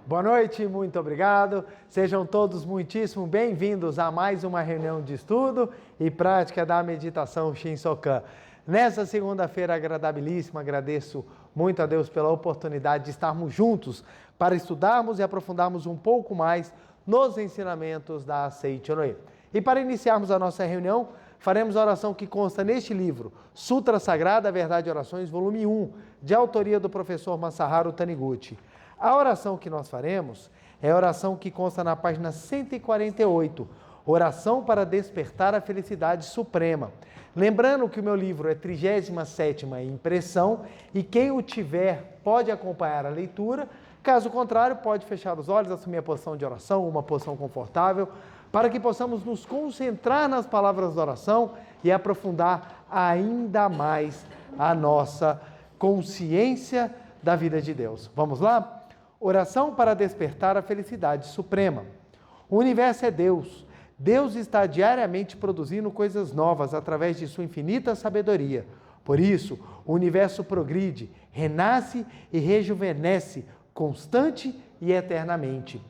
Boa noite, muito obrigado. Sejam todos muitíssimo bem-vindos a mais uma reunião de estudo e prática da meditação Shinsokan. Nessa segunda-feira agradabilíssima, agradeço muito a Deus pela oportunidade de estarmos juntos para estudarmos e aprofundarmos um pouco mais nos ensinamentos da Seichonoye. E para iniciarmos a nossa reunião, faremos a oração que consta neste livro, Sutra Sagrada, Verdade e Orações, volume 1, de autoria do professor Masaharu Taniguchi. A oração que nós faremos é a oração que consta na página 148, Oração para Despertar a Felicidade Suprema. Lembrando que o meu livro é 37ª impressão e quem o tiver pode acompanhar a leitura, caso contrário pode fechar os olhos, assumir a posição de oração, uma posição confortável, para que possamos nos concentrar nas palavras da oração e aprofundar ainda mais a nossa consciência da vida de Deus. Vamos lá? Oração para despertar a felicidade suprema. O universo é Deus. Deus está diariamente produzindo coisas novas através de sua infinita sabedoria. Por isso, o universo progride, renasce e rejuvenesce constante e eternamente.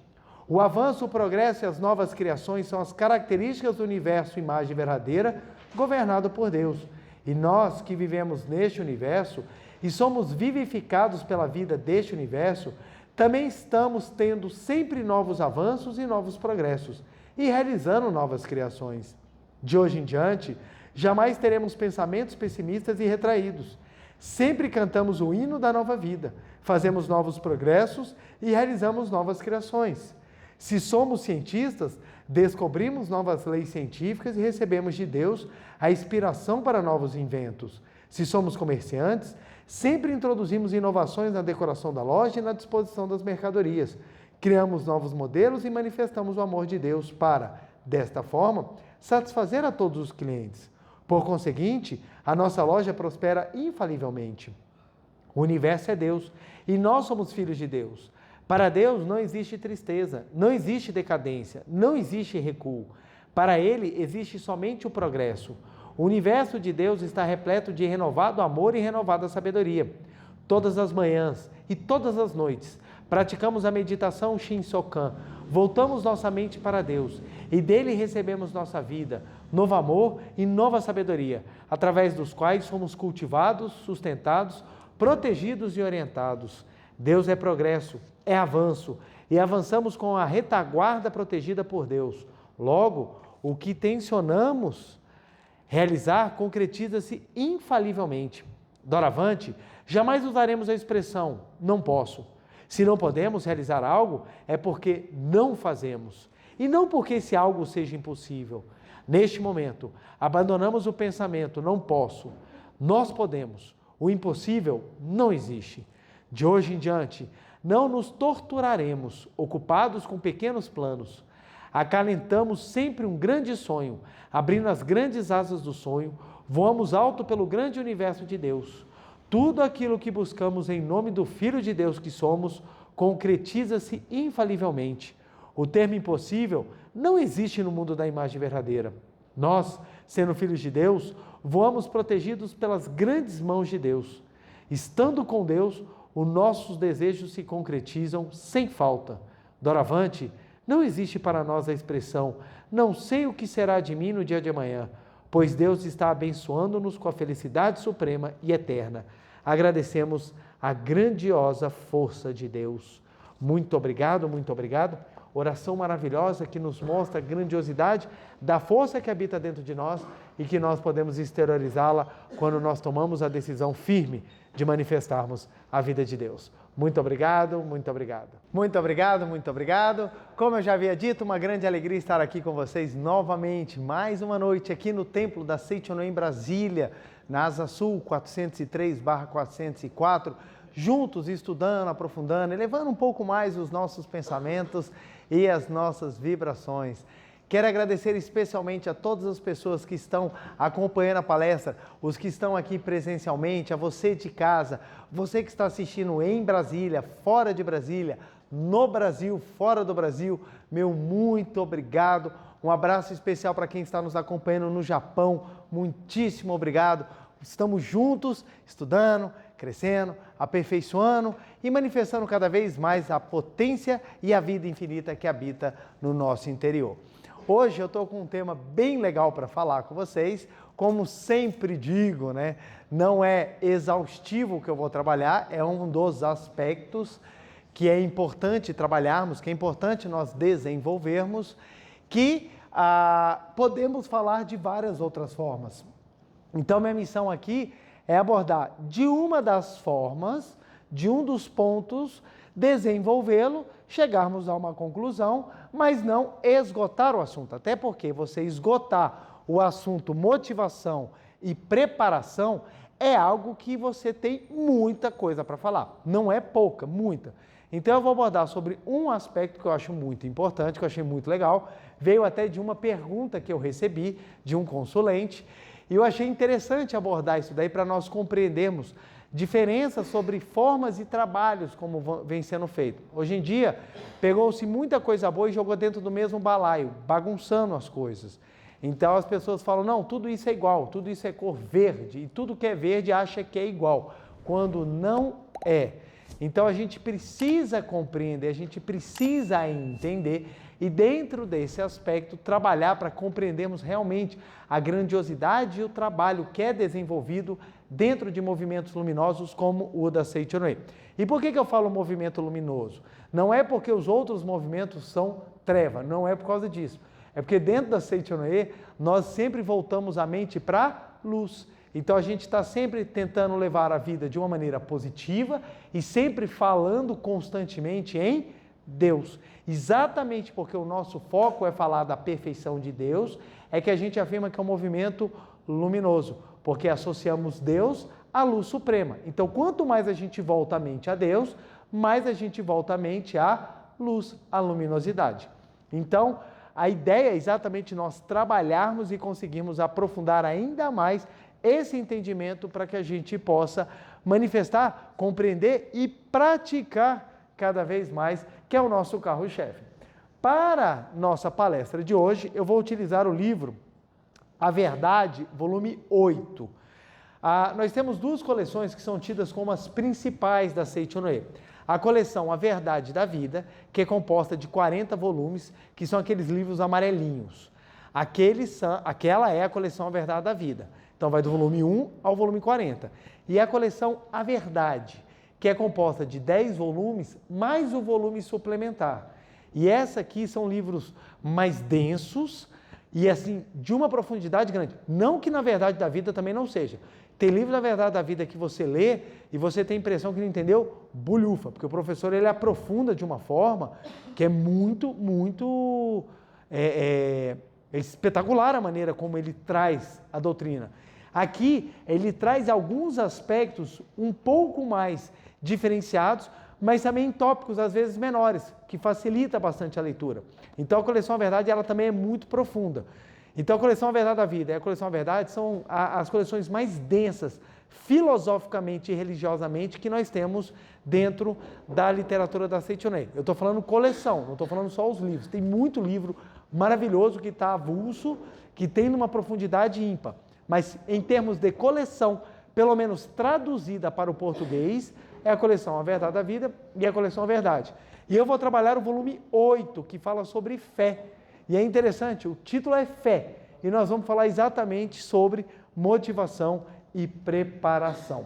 O avanço, o progresso e as novas criações são as características do universo imagem verdadeira, governado por Deus. E nós que vivemos neste universo e somos vivificados pela vida deste universo, também estamos tendo sempre novos avanços e novos progressos e realizando novas criações. De hoje em diante, jamais teremos pensamentos pessimistas e retraídos. Sempre cantamos o hino da nova vida, fazemos novos progressos e realizamos novas criações. Se somos cientistas, descobrimos novas leis científicas e recebemos de Deus a inspiração para novos inventos. Se somos comerciantes, sempre introduzimos inovações na decoração da loja e na disposição das mercadorias. Criamos novos modelos e manifestamos o amor de Deus para, desta forma, satisfazer a todos os clientes. Por conseguinte, a nossa loja prospera infalivelmente. O universo é Deus e nós somos filhos de Deus. Para Deus não existe tristeza, não existe decadência, não existe recuo. Para Ele existe somente o progresso. O universo de Deus está repleto de renovado amor e renovada sabedoria. Todas as manhãs e todas as noites, praticamos a meditação Shinsokan, voltamos nossa mente para Deus e dele recebemos nossa vida, novo amor e nova sabedoria, através dos quais somos cultivados, sustentados, protegidos e orientados. Deus é progresso, é avanço e avançamos com a retaguarda protegida por Deus. Logo, o que tensionamos realizar concretiza-se infalivelmente. Doravante, jamais usaremos a expressão não posso. Se não podemos realizar algo, é porque não fazemos. E não porque esse algo seja impossível. Neste momento, abandonamos o pensamento não posso. Nós podemos. O impossível não existe. De hoje em diante, não nos torturaremos, ocupados com pequenos planos. Acalentamos sempre um grande sonho, abrindo as grandes asas do sonho, voamos alto pelo grande universo de Deus. Tudo aquilo que buscamos em nome do Filho de Deus que somos, concretiza-se infalivelmente. O termo impossível não existe no mundo da imagem verdadeira. Nós, sendo filhos de Deus, voamos protegidos pelas grandes mãos de Deus. Estando com Deus, os nossos desejos se concretizam sem falta. Doravante, não existe para nós a expressão, não sei o que será de mim no dia de amanhã, pois Deus está abençoando-nos com a felicidade suprema e eterna. Agradecemos a grandiosa força de Deus. Muito obrigado, muito obrigado. Oração maravilhosa que nos mostra a grandiosidade da força que habita dentro de nós e que nós podemos exteriorizá-la quando nós tomamos a decisão firme de manifestarmos a vida de Deus. Muito obrigado, muito obrigado. Muito obrigado, muito obrigado. Como eu já havia dito, uma grande alegria estar aqui com vocês novamente, mais uma noite aqui no Templo da Seichonoye em Brasília, na Asa Sul 403/404, juntos estudando, aprofundando, elevando um pouco mais os nossos pensamentos e as nossas vibrações. Quero agradecer especialmente a todas as pessoas que estão acompanhando a palestra, os que estão aqui presencialmente, a você de casa, você que está assistindo em Brasília, fora de Brasília, no Brasil, fora do Brasil, meu muito obrigado. Um abraço especial para quem está nos acompanhando no Japão, muitíssimo obrigado. Estamos juntos, estudando, crescendo, aperfeiçoando e manifestando cada vez mais a potência e a vida infinita que habita no nosso interior. Hoje eu estou com um tema bem legal para falar com vocês. Como sempre digo, né, não é exaustivo o que eu vou trabalhar, é um dos aspectos que é importante trabalharmos, que é importante nós desenvolvermos, que podemos falar de várias outras formas. Então, minha missão aqui é abordar de uma das formas, de um dos pontos, desenvolvê-lo, chegarmos a uma conclusão, mas não esgotar o assunto. Até porque você esgotar o assunto motivação e preparação é algo que você tem muita coisa para falar. Não é pouca, muita. Então eu vou abordar sobre um aspecto que eu acho muito importante, que eu achei muito legal. Veio até de uma pergunta que eu recebi de um consulente. E eu achei interessante abordar isso daí para nós compreendermos diferenças sobre formas e trabalhos como vem sendo feito. Hoje em dia, pegou-se muita coisa boa e jogou dentro do mesmo balaio, bagunçando as coisas. Então as pessoas falam, não, tudo isso é igual, tudo isso é cor verde, e tudo que é verde acha que é igual, quando não é. Então a gente precisa compreender, a gente precisa entender e dentro desse aspecto trabalhar para compreendermos realmente a grandiosidade e o trabalho que é desenvolvido dentro de movimentos luminosos como o da Seichonoye. E por que eu falo movimento luminoso? Não é porque os outros movimentos são treva, não é por causa disso. É porque dentro da Seichonoye nós sempre voltamos a mente para luz. Então a gente está sempre tentando levar a vida de uma maneira positiva e sempre falando constantemente em Deus. Exatamente porque o nosso foco é falar da perfeição de Deus, é que a gente afirma que é um movimento luminoso, porque associamos Deus à luz suprema. Então quanto mais a gente volta a mente a Deus, mais a gente volta a mente à luz, à luminosidade. Então a ideia é exatamente nós trabalharmos e conseguirmos aprofundar ainda mais esse entendimento para que a gente possa manifestar, compreender e praticar cada vez mais, que é o nosso carro-chefe. Para nossa palestra de hoje, eu vou utilizar o livro A Verdade, volume 8. Nós temos duas coleções que são tidas como as principais da Seichonoye. A coleção A Verdade da Vida, que é composta de 40 volumes, que são aqueles livros amarelinhos. Aquela é a coleção A Verdade da Vida. Então vai do volume 1 ao volume 40. E a coleção A Verdade, que é composta de 10 volumes, mais o volume suplementar. E essa aqui são livros mais densos e assim, de uma profundidade grande. Não que na Verdade da Vida também não seja. Tem livro da Verdade da Vida que você lê e você tem a impressão que não entendeu, bulhufa, porque o professor ele aprofunda de uma forma que é muito espetacular a maneira como ele traz a doutrina. Aqui ele traz alguns aspectos um pouco mais diferenciados, mas também em tópicos às vezes menores, que facilita bastante a leitura. Então a coleção A Verdade ela também é muito profunda. Então a coleção A Verdade da Vida e a coleção A Verdade são as coleções mais densas, filosoficamente e religiosamente, que nós temos dentro da literatura da Seichonoye. Eu estou falando coleção, não estou falando só os livros. Tem muito livro maravilhoso que está avulso, que tem uma profundidade ímpar. Mas em termos de coleção, pelo menos traduzida para o português, é a coleção A Verdade da Vida e a coleção A Verdade. E eu vou trabalhar o volume 8, que fala sobre fé. E é interessante, o título é Fé. E nós vamos falar exatamente sobre motivação e preparação.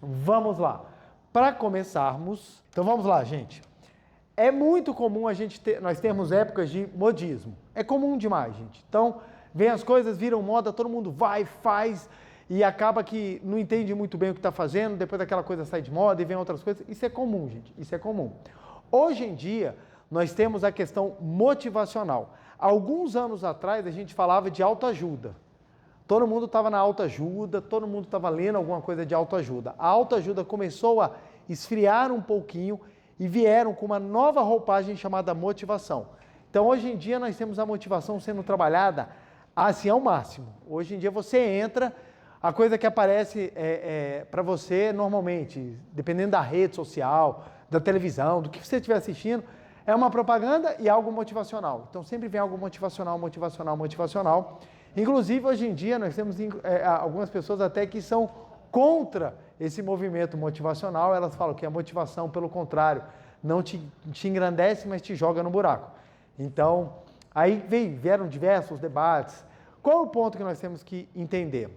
Vamos lá. Para começarmos, então vamos lá, gente. É muito comum nós termos épocas de modismo. É comum demais, gente. Então, vem as coisas, viram moda, todo mundo vai, faz, e acaba que não entende muito bem o que está fazendo, depois aquela coisa sai de moda e vem outras coisas. Isso é comum, gente, isso é comum. Hoje em dia, nós temos a questão motivacional. Alguns anos atrás, a gente falava de autoajuda. Todo mundo estava na autoajuda, todo mundo estava lendo alguma coisa de autoajuda. A autoajuda começou a esfriar um pouquinho e vieram com uma nova roupagem chamada motivação. Então, hoje em dia, nós temos a motivação sendo trabalhada assim ao máximo. Hoje em dia, você entra, a coisa que aparece para você normalmente, dependendo da rede social, da televisão, do que você estiver assistindo, é uma propaganda e algo motivacional. Então, sempre vem algo motivacional. Inclusive, hoje em dia, nós temos algumas pessoas até que são contra esse movimento motivacional, elas falam que a motivação, pelo contrário, não te engrandece, mas te joga no buraco. Então, aí vieram diversos debates. Qual é o ponto que nós temos que entender?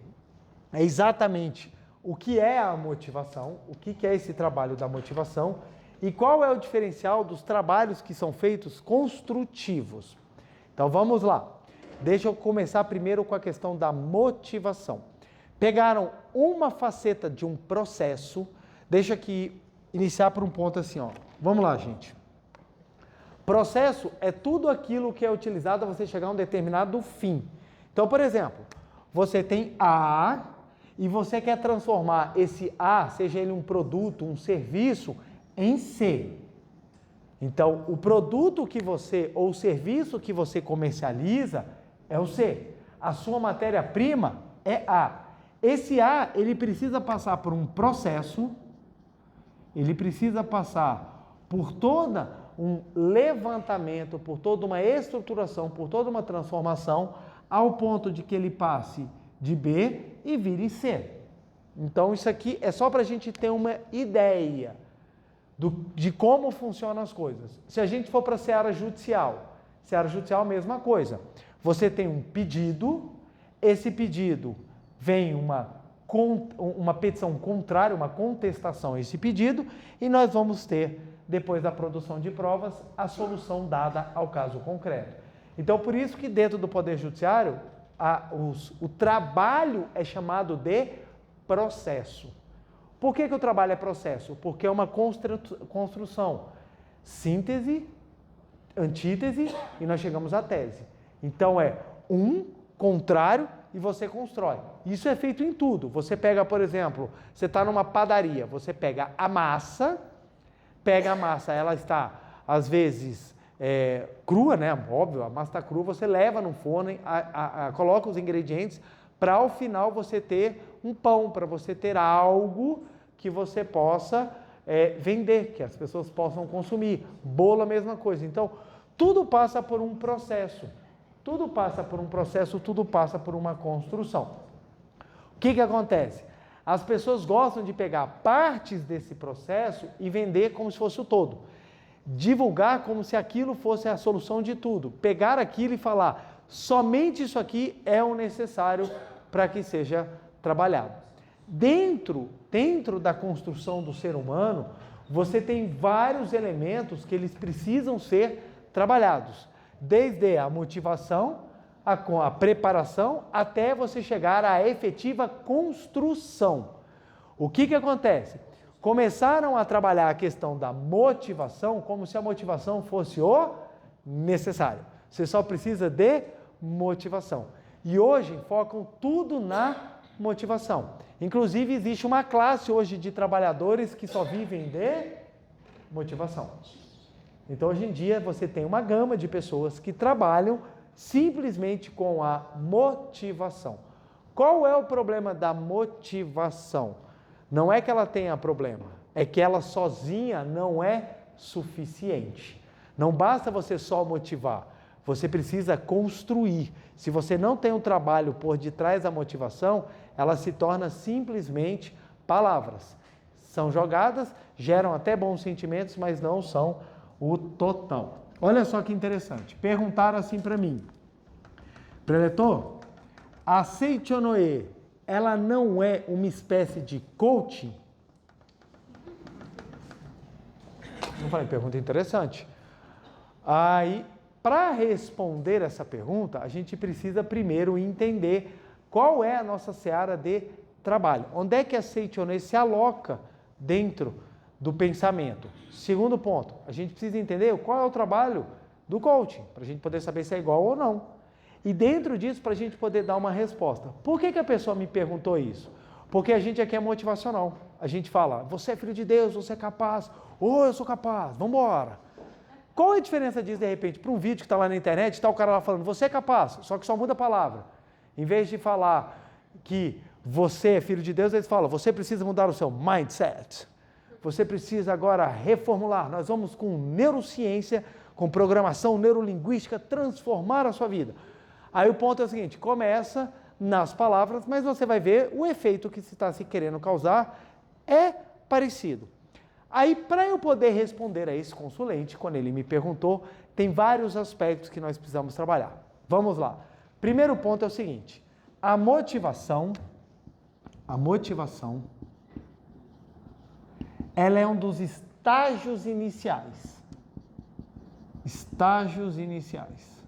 É exatamente o que é a motivação, o que é esse trabalho da motivação e qual é o diferencial dos trabalhos que são feitos construtivos. Então, vamos lá. Deixa eu começar primeiro com a questão da motivação. Pegaram uma faceta de um processo, deixa aqui iniciar por um ponto assim, ó. Vamos lá, gente. Processo é tudo aquilo que é utilizado para você chegar a um determinado fim. Então, por exemplo, você tem A e você quer transformar esse A, seja ele um produto, um serviço, em C. Então, o produto que você, ou o serviço que você comercializa é o C. A sua matéria-prima é A. Esse A, ele precisa passar por um processo, ele precisa passar por todo um levantamento, por toda uma estruturação, por toda uma transformação, ao ponto de que ele passe de B e vire C. Então, isso aqui é só para a gente ter uma ideia de como funcionam as coisas. Se a gente for para a seara judicial, mesma coisa. Você tem um pedido, esse pedido vem uma petição contrária, uma contestação a esse pedido, e nós vamos ter, depois da produção de provas, a solução dada ao caso concreto. Então, por isso que dentro do Poder Judiciário, o trabalho é chamado de processo. Por que o trabalho é processo? Porque é uma construção. Síntese, antítese, e nós chegamos à tese. Então, é um contrário e você constrói. Isso é feito em tudo. Você pega, por exemplo, você está numa padaria, você pega a massa, ela está, às vezes, crua, né? Óbvio, a massa está crua, você leva no forno, coloca os ingredientes, para ao final você ter um pão, para você ter algo que você possa vender, que as pessoas possam consumir. Bolo, a mesma coisa. Então, tudo passa por um processo. Tudo passa por um processo, tudo passa por uma construção. O que acontece? As pessoas gostam de pegar partes desse processo e vender como se fosse o todo. Divulgar como se aquilo fosse a solução de tudo. Pegar aquilo e falar, somente isso aqui é o necessário para que seja trabalhado. Dentro da construção do ser humano, você tem vários elementos que eles precisam ser trabalhados. Desde a motivação, a preparação, até você chegar à efetiva construção. O que acontece? Começaram a trabalhar a questão da motivação como se a motivação fosse o necessário. Você só precisa de motivação. E hoje focam tudo na motivação. Inclusive, existe uma classe hoje de trabalhadores que só vivem de motivação. Então, hoje em dia, você tem uma gama de pessoas que trabalham simplesmente com a motivação. Qual é o problema da motivação? Não é que ela tenha problema, é que ela sozinha não é suficiente. Não basta você só motivar, você precisa construir. Se você não tem um trabalho por detrás da motivação, ela se torna simplesmente palavras. São jogadas, geram até bons sentimentos, mas não são o total. Olha só que interessante. Perguntaram assim para mim. Preletor, a Seichonoe, ela não é uma espécie de coaching? Eu falei, pergunta interessante. Aí, para responder essa pergunta, a gente precisa primeiro entender qual é a nossa seara de trabalho. Onde é que a Seichonoe se aloca dentro do pensamento? Segundo ponto, a gente precisa entender qual é o trabalho do coaching, para a gente poder saber se é igual ou não. E dentro disso, para a gente poder dar uma resposta. Por que a pessoa me perguntou isso? Porque a gente aqui é motivacional. A gente fala, você é filho de Deus, você é capaz. Eu sou capaz, vamos embora. Qual é a diferença disso, de repente, para um vídeo que está lá na internet, está o cara lá falando, você é capaz, só que só muda a palavra. Em vez de falar que você é filho de Deus, eles falam, você precisa mudar o seu mindset. Você precisa agora reformular. Nós vamos com neurociência, com programação neurolinguística, transformar a sua vida. Aí o ponto é o seguinte, começa nas palavras, mas você vai ver o efeito que se está se querendo causar É parecido. Aí, para eu poder responder a esse consulente, quando ele me perguntou, tem vários aspectos que nós precisamos trabalhar. Vamos lá. Primeiro ponto é o seguinte, a motivação, ela é um dos estágios iniciais. Estágios iniciais.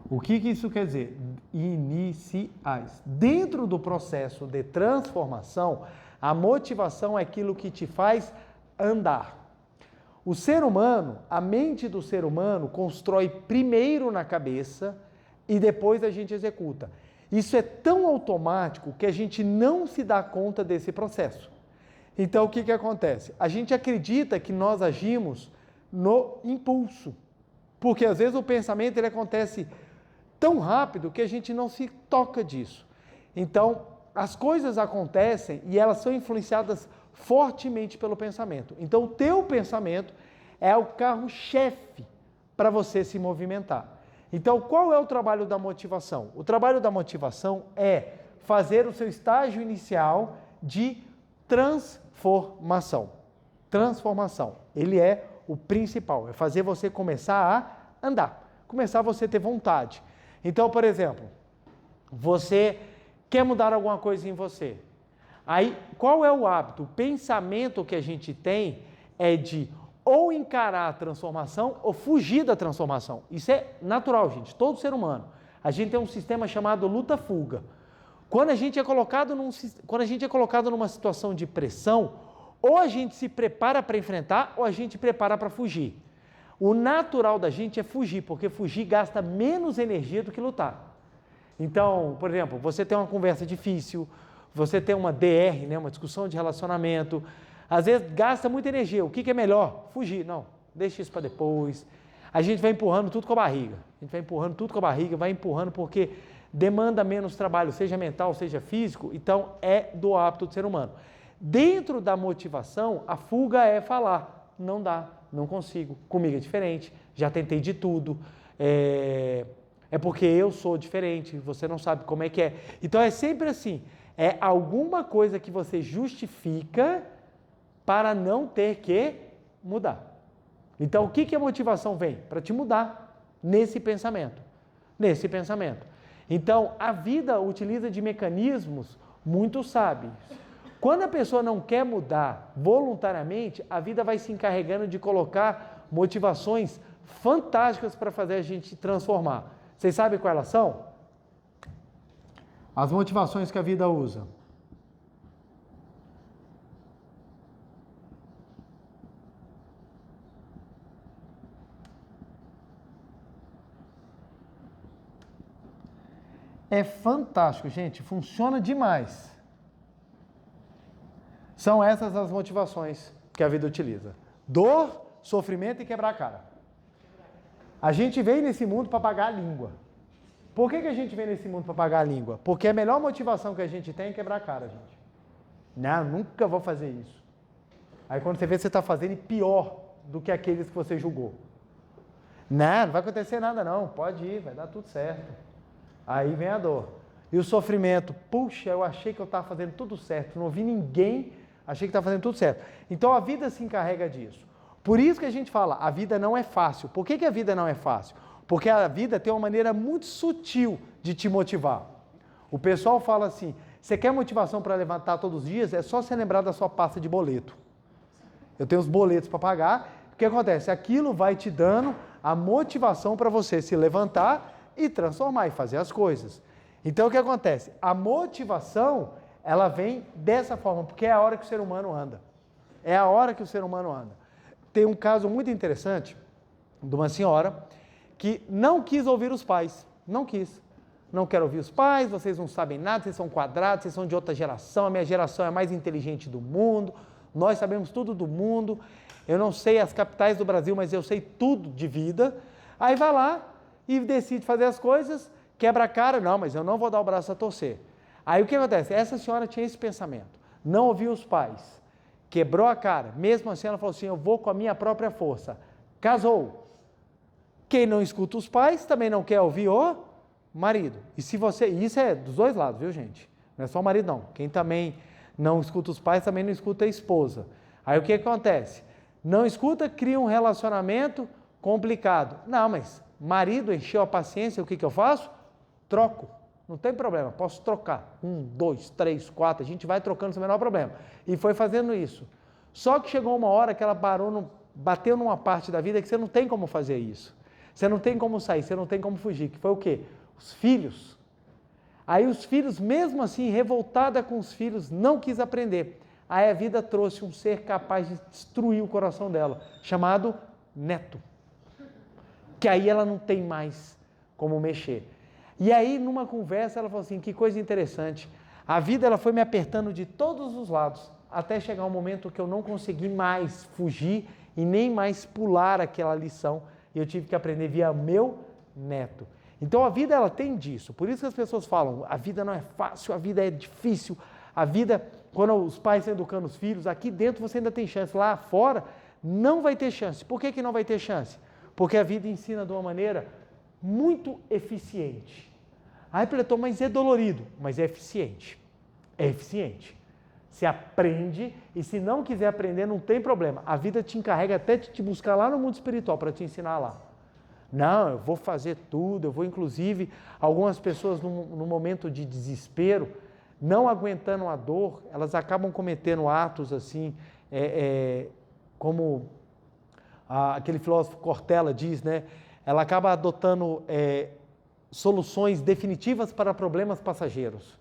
O que isso quer dizer? Iniciais. Dentro do processo de transformação, a motivação é aquilo que te faz andar. O ser humano, a mente do ser humano constrói primeiro na cabeça e depois a gente executa. Isso é tão automático que a gente não se dá conta desse processo. Então, o que acontece? A gente acredita que nós agimos no impulso, porque às vezes o pensamento ele acontece tão rápido que a gente não se toca disso. Então, as coisas acontecem e elas são influenciadas fortemente pelo pensamento. Então, o teu pensamento é o carro-chefe para você se movimentar. Então, qual é o trabalho da motivação? O trabalho da motivação é fazer o seu estágio inicial de transformação. Transformação. Ele é o principal, é fazer você começar a andar, começar a você ter vontade. Então, por exemplo, você quer mudar alguma coisa em você. Aí, qual é o hábito? O pensamento que a gente tem é de ou encarar a transformação ou fugir da transformação. Isso é natural, gente, todo ser humano. A gente tem um sistema chamado luta-fuga. Quando a gente é colocado numa situação de pressão, ou a gente se prepara para enfrentar ou a gente prepara para fugir. O natural da gente é fugir, porque fugir gasta menos energia do que lutar. Então, por exemplo, você tem uma conversa difícil, você tem uma DR, né, uma discussão de relacionamento, às vezes gasta muita energia. O que é melhor? Fugir. Não, deixa isso para depois. A gente vai empurrando tudo com a barriga. Vai empurrando porque demanda menos trabalho, seja mental, seja físico, então é do hábito do ser humano. Dentro da motivação, a fuga é falar, não dá, não consigo, comigo é diferente, já tentei de tudo, é porque eu sou diferente, você não sabe como é que é. Então é sempre assim, é alguma coisa que você justifica para não ter que mudar. Então o que a motivação vem? Para te mudar nesse pensamento. Então a vida utiliza de mecanismos muito sábios. Quando a pessoa não quer mudar voluntariamente, a vida vai se encarregando de colocar motivações fantásticas para fazer a gente transformar. Vocês sabem quais elas são? As motivações que a vida usa. É fantástico, gente, funciona demais. São essas as motivações que a vida utiliza. Dor, sofrimento e quebrar a cara. A gente veio nesse mundo para pagar a língua. Por que a gente veio nesse mundo para pagar a língua? Porque a melhor motivação que a gente tem é quebrar a cara, gente. Não, nunca vou fazer isso. Aí quando você vê, você está fazendo pior do que aqueles que você julgou. Não vai acontecer nada não, pode ir, vai dar tudo certo. Aí vem a dor. E o sofrimento, puxa, eu achei que eu estava fazendo tudo certo, não ouvi ninguém, achei que estava fazendo tudo certo. Então a vida se encarrega disso. Por isso que a gente fala, a vida não é fácil. Por que a vida não é fácil? Porque a vida tem uma maneira muito sutil de te motivar. O pessoal fala assim, você quer motivação para levantar todos os dias? É só você lembrar da sua pasta de boleto. Eu tenho os boletos para pagar. O que acontece? Aquilo vai te dando a motivação para você se levantar e transformar e fazer as coisas. Então o que acontece? A motivação, ela vem dessa forma, porque é a hora que o ser humano anda. É a hora que o ser humano anda. Tem um caso muito interessante de uma senhora que não quis ouvir os pais. Não quis. Não quero ouvir os pais, vocês não sabem nada, vocês são quadrados, vocês são de outra geração, a minha geração é a mais inteligente do mundo, nós sabemos tudo do mundo, eu não sei as capitais do Brasil, mas eu sei tudo de vida. Aí vai lá e decide fazer as coisas, quebra a cara, não, mas eu não vou dar o braço a torcer. Aí o que acontece? Essa senhora tinha esse pensamento, não ouviu os pais, quebrou a cara, mesmo assim ela falou assim, eu vou com a minha própria força. Casou. Quem não escuta os pais também não quer ouvir o marido. E se você, isso é dos dois lados, viu gente? Não é só o marido não. Quem também Não escuta os pais, também não escuta a esposa. Aí o que acontece? Não escuta, cria um relacionamento complicado. Não, mas marido encheu a paciência, o que eu faço? Troco. Não tem problema, posso trocar. 1, 2, 3, 4, a gente vai trocando sem o menor problema. E foi fazendo isso. Só que chegou uma hora que ela bateu numa parte da vida que você não tem como fazer isso. Você não tem como sair, você não tem como fugir. Que foi o quê? Os filhos. Aí os filhos, mesmo assim, revoltada com os filhos, não quis aprender. Aí a vida trouxe um ser capaz de destruir o coração dela, chamado neto. Que aí ela não tem mais como mexer. E aí, numa conversa, ela falou assim, que coisa interessante. A vida ela foi me apertando de todos os lados, até chegar um momento que eu não consegui mais fugir e nem mais pular aquela lição. E eu tive que aprender via meu neto. Então a vida ela tem disso. Por isso que as pessoas falam, a vida não é fácil, a vida é difícil. A vida, quando os pais estão educando os filhos, aqui dentro você ainda tem chance. Lá fora não vai ter chance. Por que não vai ter chance? Porque a vida ensina de uma maneira muito eficiente. Aí, Pletor, mas é dolorido, mas é eficiente. É eficiente. Você aprende e se não quiser aprender, não tem problema. A vida te encarrega até de te buscar lá no mundo espiritual para te ensinar lá. Não, eu vou fazer tudo, eu vou inclusive, algumas pessoas no momento de desespero, não aguentando a dor, elas acabam cometendo atos assim, como aquele filósofo Cortella diz, né? Ela acaba adotando soluções definitivas para problemas passageiros.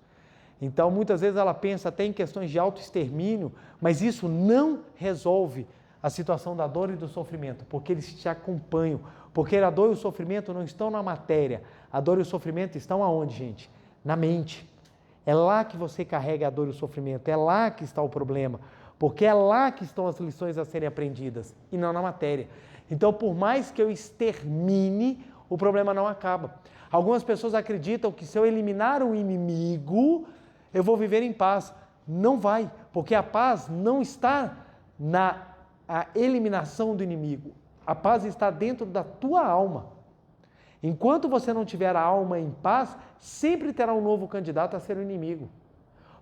Então, muitas vezes ela pensa até em questões de autoextermínio, mas isso não resolve a situação da dor e do sofrimento, porque eles te acompanham, porque a dor e o sofrimento não estão na matéria, a dor e o sofrimento estão aonde, gente? Na mente. É lá que você carrega a dor e o sofrimento, é lá que está o problema, porque é lá que estão as lições a serem aprendidas, e não na matéria. Então, por mais que eu extermine, o problema não acaba. Algumas pessoas acreditam que se eu eliminar o inimigo, eu vou viver em paz. Não vai, porque a paz não está na eliminação do inimigo. A paz está dentro da tua alma. Enquanto você não tiver a alma em paz, sempre terá um novo candidato a ser o inimigo.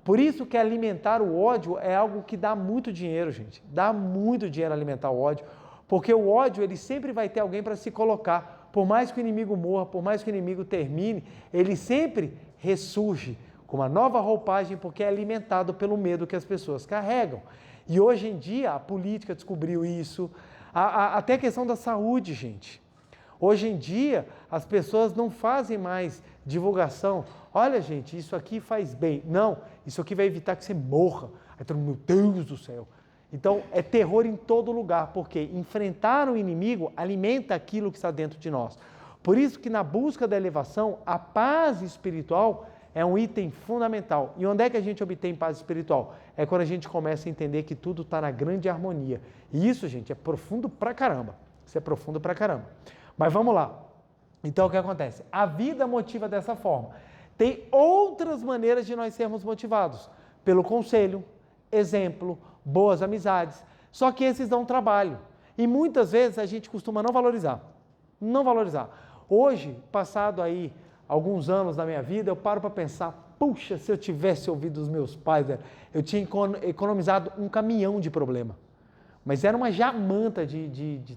Por isso que alimentar o ódio é algo que dá muito dinheiro, gente. Dá muito dinheiro alimentar o ódio, porque o ódio ele sempre vai ter alguém para se colocar. Por mais que o inimigo morra, por mais que o inimigo termine, ele sempre ressurge com uma nova roupagem, porque é alimentado pelo medo que as pessoas carregam. E hoje em dia a política descobriu isso, até a questão da saúde, gente. Hoje em dia as pessoas não fazem mais divulgação. Olha, gente, isso aqui faz bem. Não, isso aqui vai evitar que você morra. Aí todo mundo, meu Deus do céu. Então, é terror em todo lugar, porque enfrentar o inimigo alimenta aquilo que está dentro de nós. Por isso que na busca da elevação, a paz espiritual é um item fundamental. E onde é que a gente obtém paz espiritual? É quando a gente começa a entender que tudo está na grande harmonia. E isso, gente, é profundo pra caramba. Isso é profundo pra caramba. Mas vamos lá. Então, o que acontece? A vida motiva dessa forma. Tem outras maneiras de nós sermos motivados. Pelo conselho, exemplo, boas amizades, só que esses dão trabalho e muitas vezes a gente costuma não valorizar. Hoje, passado aí alguns anos da minha vida, eu paro para pensar, puxa, se eu tivesse ouvido os meus pais, eu tinha economizado um caminhão de problema, mas era uma jamanta de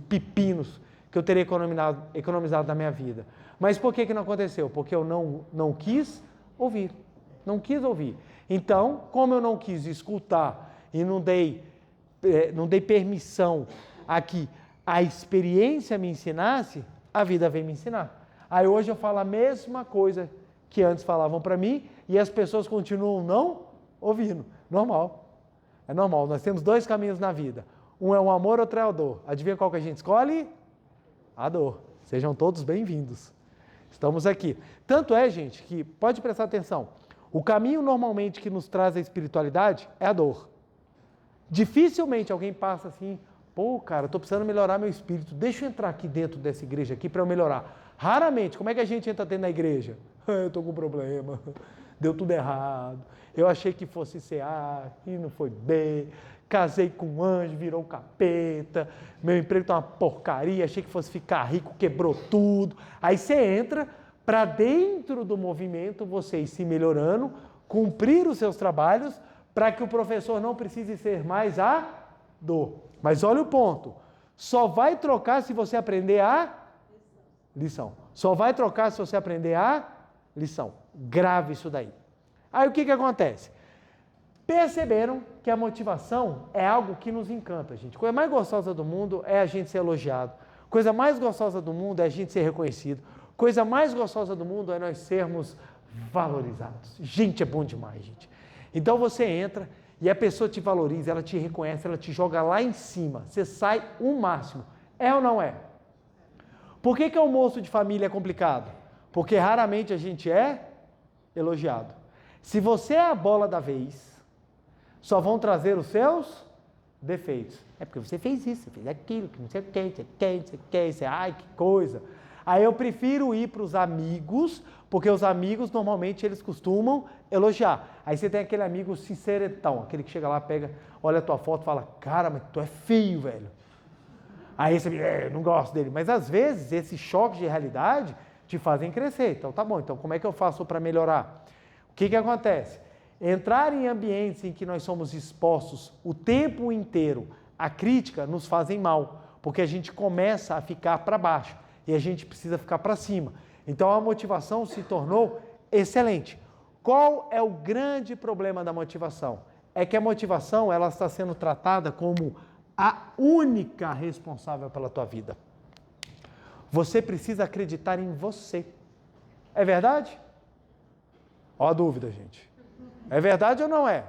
pepinos que eu teria economizado na minha vida. Mas por que não aconteceu? Porque eu não quis ouvir. Não quis ouvir. Então, como eu não quis escutar e não dei permissão a que a experiência me ensinasse, a vida veio me ensinar. Aí hoje eu falo a mesma coisa que antes falavam para mim e as pessoas continuam não ouvindo. Normal. É normal. Nós temos dois caminhos na vida. Um é o amor, outro é a dor. Adivinha qual que a gente escolhe? A dor. Sejam todos bem-vindos. Estamos aqui. Tanto é, gente, que pode prestar atenção. O caminho normalmente que nos traz a espiritualidade é a dor. Dificilmente alguém passa assim, pô, cara, estou precisando melhorar meu espírito, deixa eu entrar aqui dentro dessa igreja aqui para eu melhorar. Raramente, como é que a gente entra dentro da igreja? Eu estou com problema, deu tudo errado, eu achei que fosse ser A e não foi B, casei com um anjo, virou um capeta, meu emprego está uma porcaria, achei que fosse ficar rico, quebrou tudo. Aí você entra para dentro do movimento, você ir se melhorando cumprir os seus trabalhos para que o professor não precise ser mais a dor. Mas olha o ponto, só vai trocar se você aprender a lição. Só vai trocar se você aprender a lição. Grave isso daí. Aí o que acontece? Perceberam que a motivação é algo que nos encanta, gente. A coisa mais gostosa do mundo é a gente ser elogiado. A coisa mais gostosa do mundo é a gente ser reconhecido. A coisa mais gostosa do mundo é nós sermos valorizados. Gente, é bom demais, gente. Então você entra e a pessoa te valoriza, ela te reconhece, ela te joga lá em cima. Você sai o máximo. É ou não é? Por que almoço de família é complicado? Porque raramente a gente é elogiado. Se você é a bola da vez, só vão trazer os seus defeitos. É porque você fez isso, você fez aquilo, que não sei o que, ai, que coisa. Aí eu prefiro ir para os amigos, porque os amigos, normalmente, eles costumam elogiar. Aí você tem aquele amigo sincerentão, aquele que chega lá, pega, olha a tua foto e fala, cara, mas tu é feio, velho. Aí você não gosto dele. Mas, às vezes, esses choques de realidade te fazem crescer. Então, tá bom, então como é que eu faço para melhorar? O que acontece? Entrar em ambientes em que nós somos expostos o tempo inteiro à crítica nos fazem mal, porque a gente começa a ficar para baixo e a gente precisa ficar para cima. Então a motivação se tornou excelente. Qual é o grande problema da motivação? É que a motivação ela está sendo tratada como a única responsável pela tua vida. Você precisa acreditar em você. É verdade? Ó a dúvida, gente. É verdade ou não é?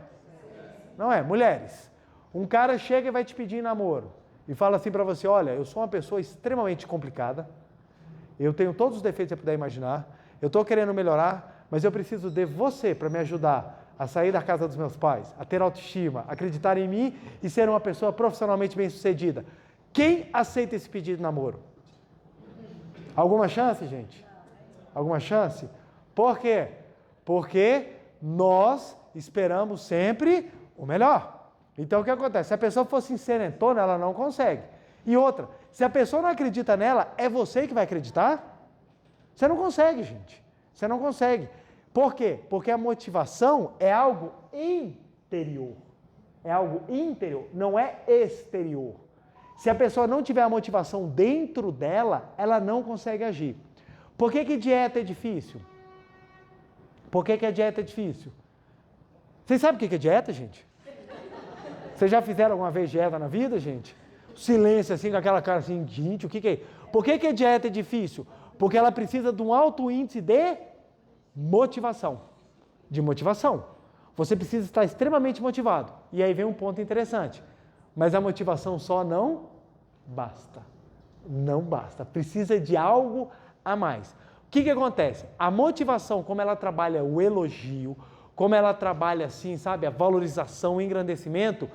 Não é. Mulheres, um cara chega e vai te pedir namoro e fala assim para você, olha, eu sou uma pessoa extremamente complicada, eu tenho todos os defeitos que você puder imaginar, eu estou querendo melhorar, mas eu preciso de você para me ajudar a sair da casa dos meus pais, a ter autoestima, acreditar em mim e ser uma pessoa profissionalmente bem-sucedida. Quem aceita esse pedido de namoro? Alguma chance, gente? Alguma chance? Por quê? Porque nós esperamos sempre o melhor. Então o que acontece? Se a pessoa for sincerentona, ela não consegue. E outra, se a pessoa não acredita nela, é você que vai acreditar? Você não consegue, gente. Você não consegue. Por quê? Porque a motivação é algo interior. É algo interior, não é exterior. Se a pessoa não tiver a motivação dentro dela, ela não consegue agir. Por que dieta é difícil? Por que a dieta é difícil? Vocês sabem o que é dieta, gente? Vocês já fizeram alguma vez dieta na vida, gente? Silêncio assim, com aquela cara assim, gente, o que é? Por que a dieta é difícil? Porque ela precisa de um alto índice de motivação. De motivação. Você precisa estar extremamente motivado. E aí vem um ponto interessante. Mas a motivação só não basta. Não basta. Precisa de algo a mais. O que acontece? A motivação, como ela trabalha o elogio, como ela trabalha assim, sabe, a valorização, o engrandecimento,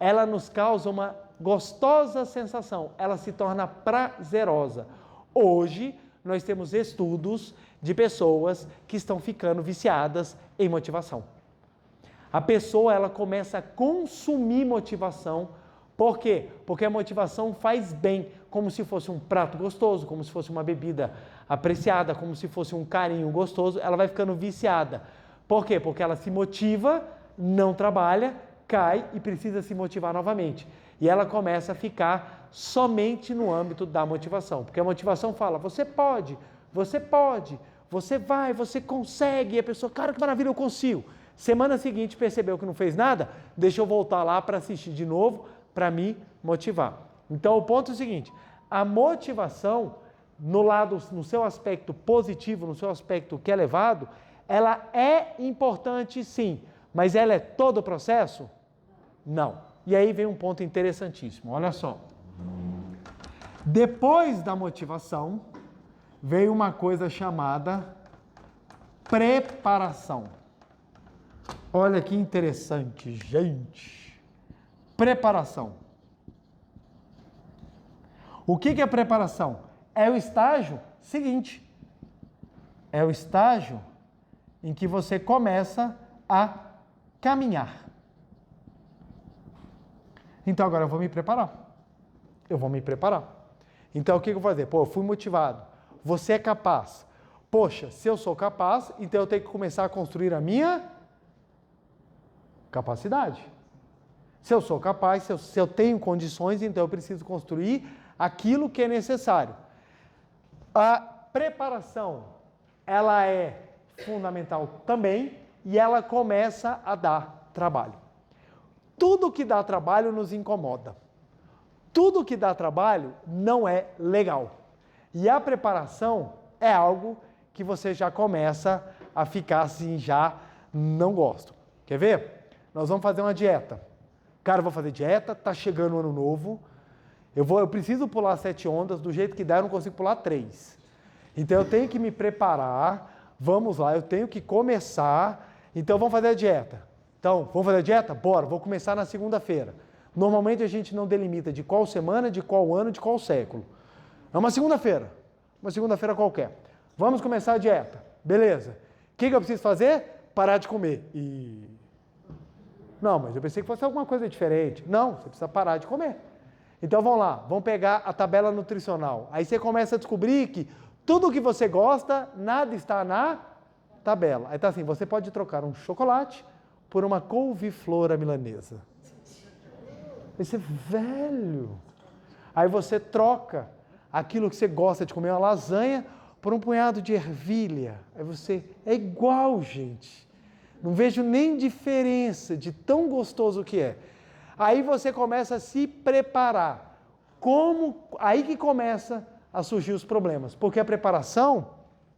ela nos causa uma gostosa sensação, ela se torna prazerosa. Hoje, nós temos estudos de pessoas que estão ficando viciadas em motivação. A pessoa, ela começa a consumir motivação. Por quê? Porque a motivação faz bem, como se fosse um prato gostoso, como se fosse uma bebida apreciada, como se fosse um carinho gostoso, ela vai ficando viciada. Por quê? Porque ela se motiva, não trabalha, cai e precisa se motivar novamente. E ela começa a ficar somente no âmbito da motivação. Porque a motivação fala, você pode, você vai, você consegue. E a pessoa, cara, que maravilha, eu consigo. Semana seguinte percebeu que não fez nada, deixa eu voltar lá para assistir de novo, para me motivar. Então o ponto é o seguinte, a motivação, no seu aspecto positivo, no seu aspecto que é elevado, ela é importante sim, mas ela é todo o processo? Não. E aí vem um ponto interessantíssimo, olha só. Depois da motivação, veio uma coisa chamada preparação. Olha que interessante, gente. Preparação. O que é preparação? É o estágio seguinte. É o estágio em que você começa a caminhar. Então agora eu vou me preparar. Eu vou me preparar. Então o que eu vou fazer? Pô, eu fui motivado. Você é capaz. Poxa, se eu sou capaz, então eu tenho que começar a construir a minha Capacidade. Se eu sou capaz, se eu tenho condições, então eu preciso construir aquilo que é necessário. A preparação, ela é fundamental também e ela começa a dar trabalho. Tudo que dá trabalho nos incomoda. Tudo que dá trabalho não é legal. E a preparação é algo que você já começa a ficar assim, já não gosto. Quer ver? Nós vamos fazer uma dieta. Cara, eu vou fazer dieta, tá chegando o ano novo, eu preciso pular 7 ondas, do jeito que dá eu não consigo pular 3. Então eu tenho que me preparar, vamos lá, eu tenho que começar, então vamos fazer a dieta. Então, vamos fazer a dieta? Bora, vou começar na segunda-feira. Normalmente a gente não delimita de qual semana, de qual ano, de qual século. É uma segunda-feira qualquer. Vamos começar a dieta, beleza. O que eu preciso fazer? Parar de comer. Não, mas eu pensei que fosse alguma coisa diferente. Não, você precisa parar de comer. Então vamos lá, vamos pegar a tabela nutricional. Aí você começa a descobrir que tudo que você gosta, nada está na tabela. Aí tá assim, você pode trocar um chocolate por uma couve-flor à milanesa. Esse é velho. Aí você troca aquilo que você gosta de comer, uma lasanha, por um punhado de ervilha. Aí você, é igual, gente. Não vejo nem diferença de tão gostoso que é. Aí você começa a se preparar. Aí que começa a surgir os problemas. Porque a preparação,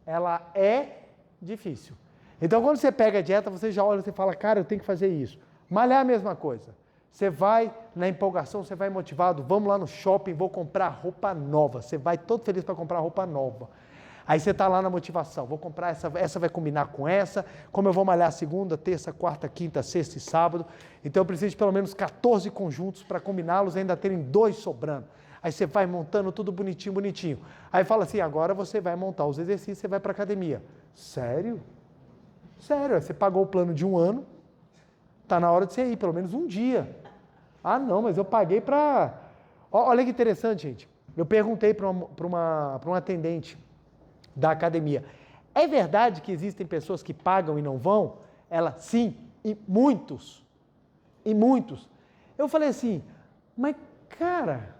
ela é difícil. Então, quando você pega a dieta, você já olha e fala, cara, eu tenho que fazer isso. Malhar é a mesma coisa. Você vai na empolgação, você vai motivado, vamos lá no shopping, vou comprar roupa nova. Você vai todo feliz para comprar roupa nova. Aí você está lá na motivação, vou comprar essa vai combinar com essa, como eu vou malhar segunda, terça, quarta, quinta, sexta e sábado, então eu preciso de pelo menos 14 conjuntos para combiná-los e ainda terem 2 sobrando. Aí você vai montando tudo bonitinho, bonitinho. Aí fala assim, agora você vai montar os exercícios, você vai para a academia. Sério? Sério, você pagou o plano de 1 ano, está na hora de você ir, pelo menos um dia. Ah não, mas eu paguei para... Olha que interessante, gente. Eu perguntei para uma atendente da academia. É verdade que existem pessoas que pagam e não vão? Ela, sim, e muitos. Eu falei assim, mas cara,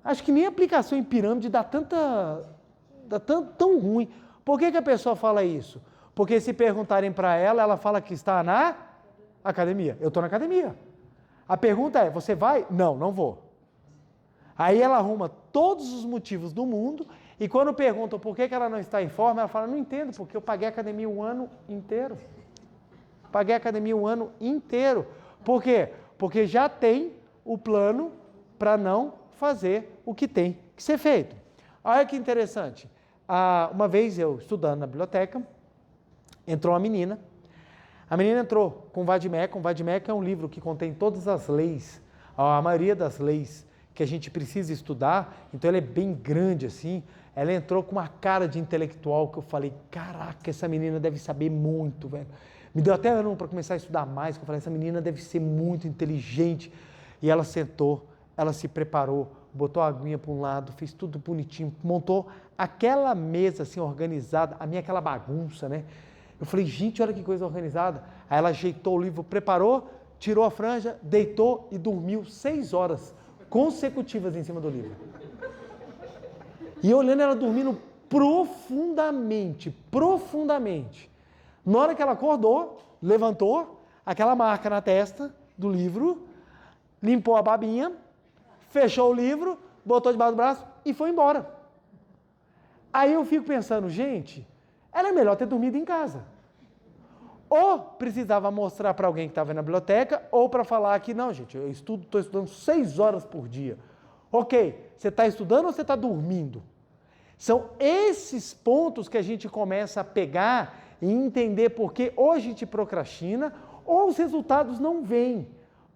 acho que nem a aplicação em pirâmide dá tão ruim. Por que a pessoa fala isso? Porque se perguntarem para ela, ela fala que está na academia. Eu estou na academia. A pergunta é, você vai? Não, não vou. Aí ela arruma todos os motivos do mundo e quando perguntam por que ela não está em forma, ela fala, não entendo, porque eu paguei a academia o ano inteiro. Paguei a academia o ano inteiro. Por quê? Porque já tem o plano para não fazer o que tem que ser feito. Olha que interessante. Uma vez eu estudando na biblioteca, entrou uma menina. A menina entrou com o Vadimecum. O Vadimecum é um livro que contém todas as leis, a maioria das leis que a gente precisa estudar, então ele é bem grande assim. Ela entrou com uma cara de intelectual que eu falei, caraca, essa menina deve saber muito, velho. Me deu até ânimo para começar a estudar mais, que eu falei, essa menina deve ser muito inteligente. E ela sentou, ela se preparou, botou a aguinha para um lado, fez tudo bonitinho, montou aquela mesa assim organizada, a minha aquela bagunça, né? Eu falei, gente, olha que coisa organizada. Aí ela ajeitou o livro, preparou, tirou a franja, deitou e dormiu 6 horas consecutivas em cima do livro. E olhando ela dormindo profundamente. Na hora que ela acordou, levantou, aquela marca na testa do livro, limpou a babinha, fechou o livro, botou debaixo do braço e foi embora. Aí eu fico pensando, gente, era melhor ter dormido em casa. Ou precisava mostrar para alguém que estava na biblioteca, ou para falar que, não, gente, eu estou estudando 6 horas por dia. Ok, você está estudando ou você está dormindo? São esses pontos que a gente começa a pegar e entender por que ou a gente procrastina ou os resultados não vêm.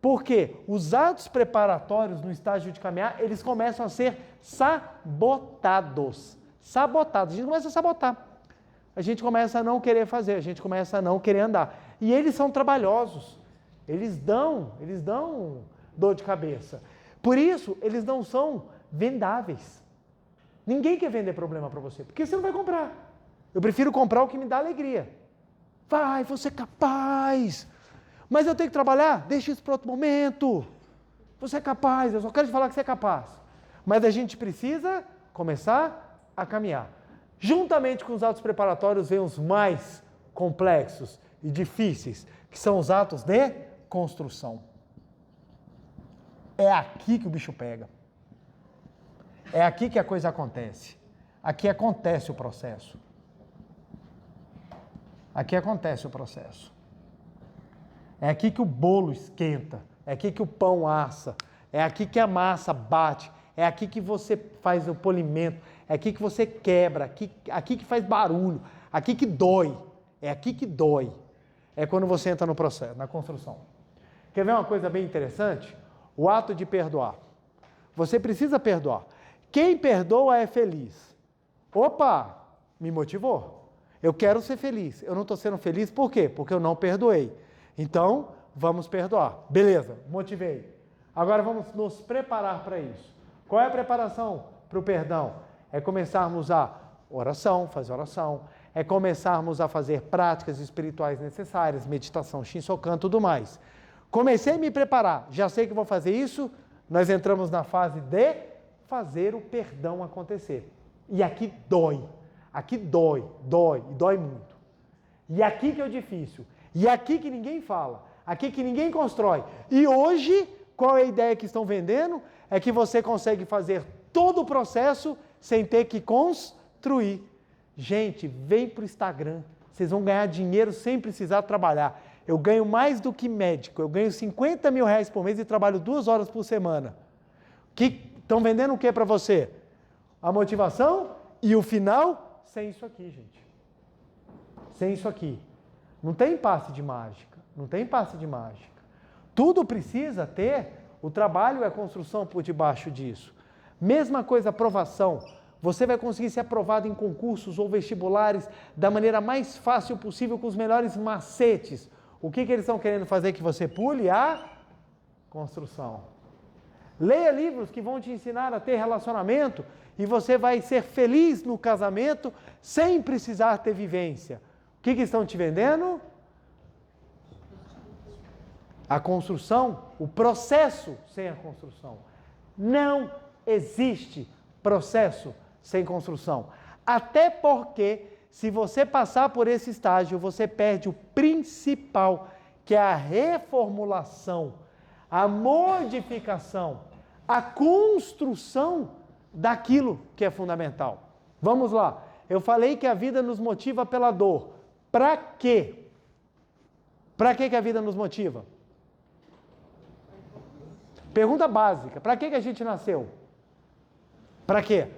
Porque os atos preparatórios no estágio de caminhar, eles começam a ser sabotados. A gente começa a sabotar. A gente começa a não querer fazer, a gente começa a não querer andar. E eles são trabalhosos. Eles dão dor de cabeça. Por isso, eles não são vendáveis. Ninguém quer vender problema para você, porque você não vai comprar. Eu prefiro comprar o que me dá alegria. Vai, você é capaz. Mas eu tenho que trabalhar? Deixa isso para outro momento. Você é capaz, eu só quero te falar que você é capaz. Mas a gente precisa começar a caminhar. Juntamente com os atos preparatórios vem os mais complexos e difíceis, que são os atos de construção. É aqui que o bicho pega. É aqui que a coisa acontece. Aqui acontece o processo. Aqui acontece o processo. É aqui que o bolo esquenta. É aqui que o pão assa. É aqui que a massa bate. É aqui que você faz o polimento. É aqui que você quebra. Aqui que faz barulho. Aqui que dói. É aqui que dói. É quando você entra no processo, na construção. Quer ver uma coisa bem interessante? O ato de perdoar. Você precisa perdoar. Quem perdoa é feliz. Opa, me motivou. Eu quero ser feliz. Eu não estou sendo feliz por quê? Porque eu não perdoei. Então, vamos perdoar. Beleza, motivei. Agora vamos nos preparar para isso. Qual é a preparação para o perdão? É começarmos a oração, fazer oração. É começarmos a fazer práticas espirituais necessárias, meditação, Shinsokan, tudo mais. Comecei a me preparar, já sei que vou fazer isso, nós entramos na fase de fazer o perdão acontecer. E aqui dói muito. E aqui que é o difícil. E aqui que ninguém fala, aqui que ninguém constrói. E hoje, qual é a ideia que estão vendendo? É que você consegue fazer todo o processo sem ter que construir. Gente, vem para o Instagram, vocês vão ganhar dinheiro sem precisar trabalhar. Eu ganho mais do que médico, eu ganho 50 mil reais por mês e trabalho 2 horas por semana. Estão vendendo o que para você? A motivação e o final sem isso aqui, gente. Sem isso aqui. Não tem passe de mágica, não tem passe de mágica. Tudo precisa ter, o trabalho e a construção por debaixo disso. Mesma coisa, aprovação. Você vai conseguir ser aprovado em concursos ou vestibulares da maneira mais fácil possível, com os melhores macetes. O que eles estão querendo fazer que você pule? A construção. Leia livros que vão te ensinar a ter relacionamento e você vai ser feliz no casamento sem precisar ter vivência. O que estão te vendendo? A construção, o processo sem a construção. Não existe processo sem construção. Até porque, se você passar por esse estágio, você perde o principal, que é a reformulação, a modificação, a construção daquilo que é fundamental. Vamos lá. Eu falei que a vida nos motiva pela dor. Para quê? Para que a vida nos motiva? Pergunta básica. Para que a gente nasceu? Para quê?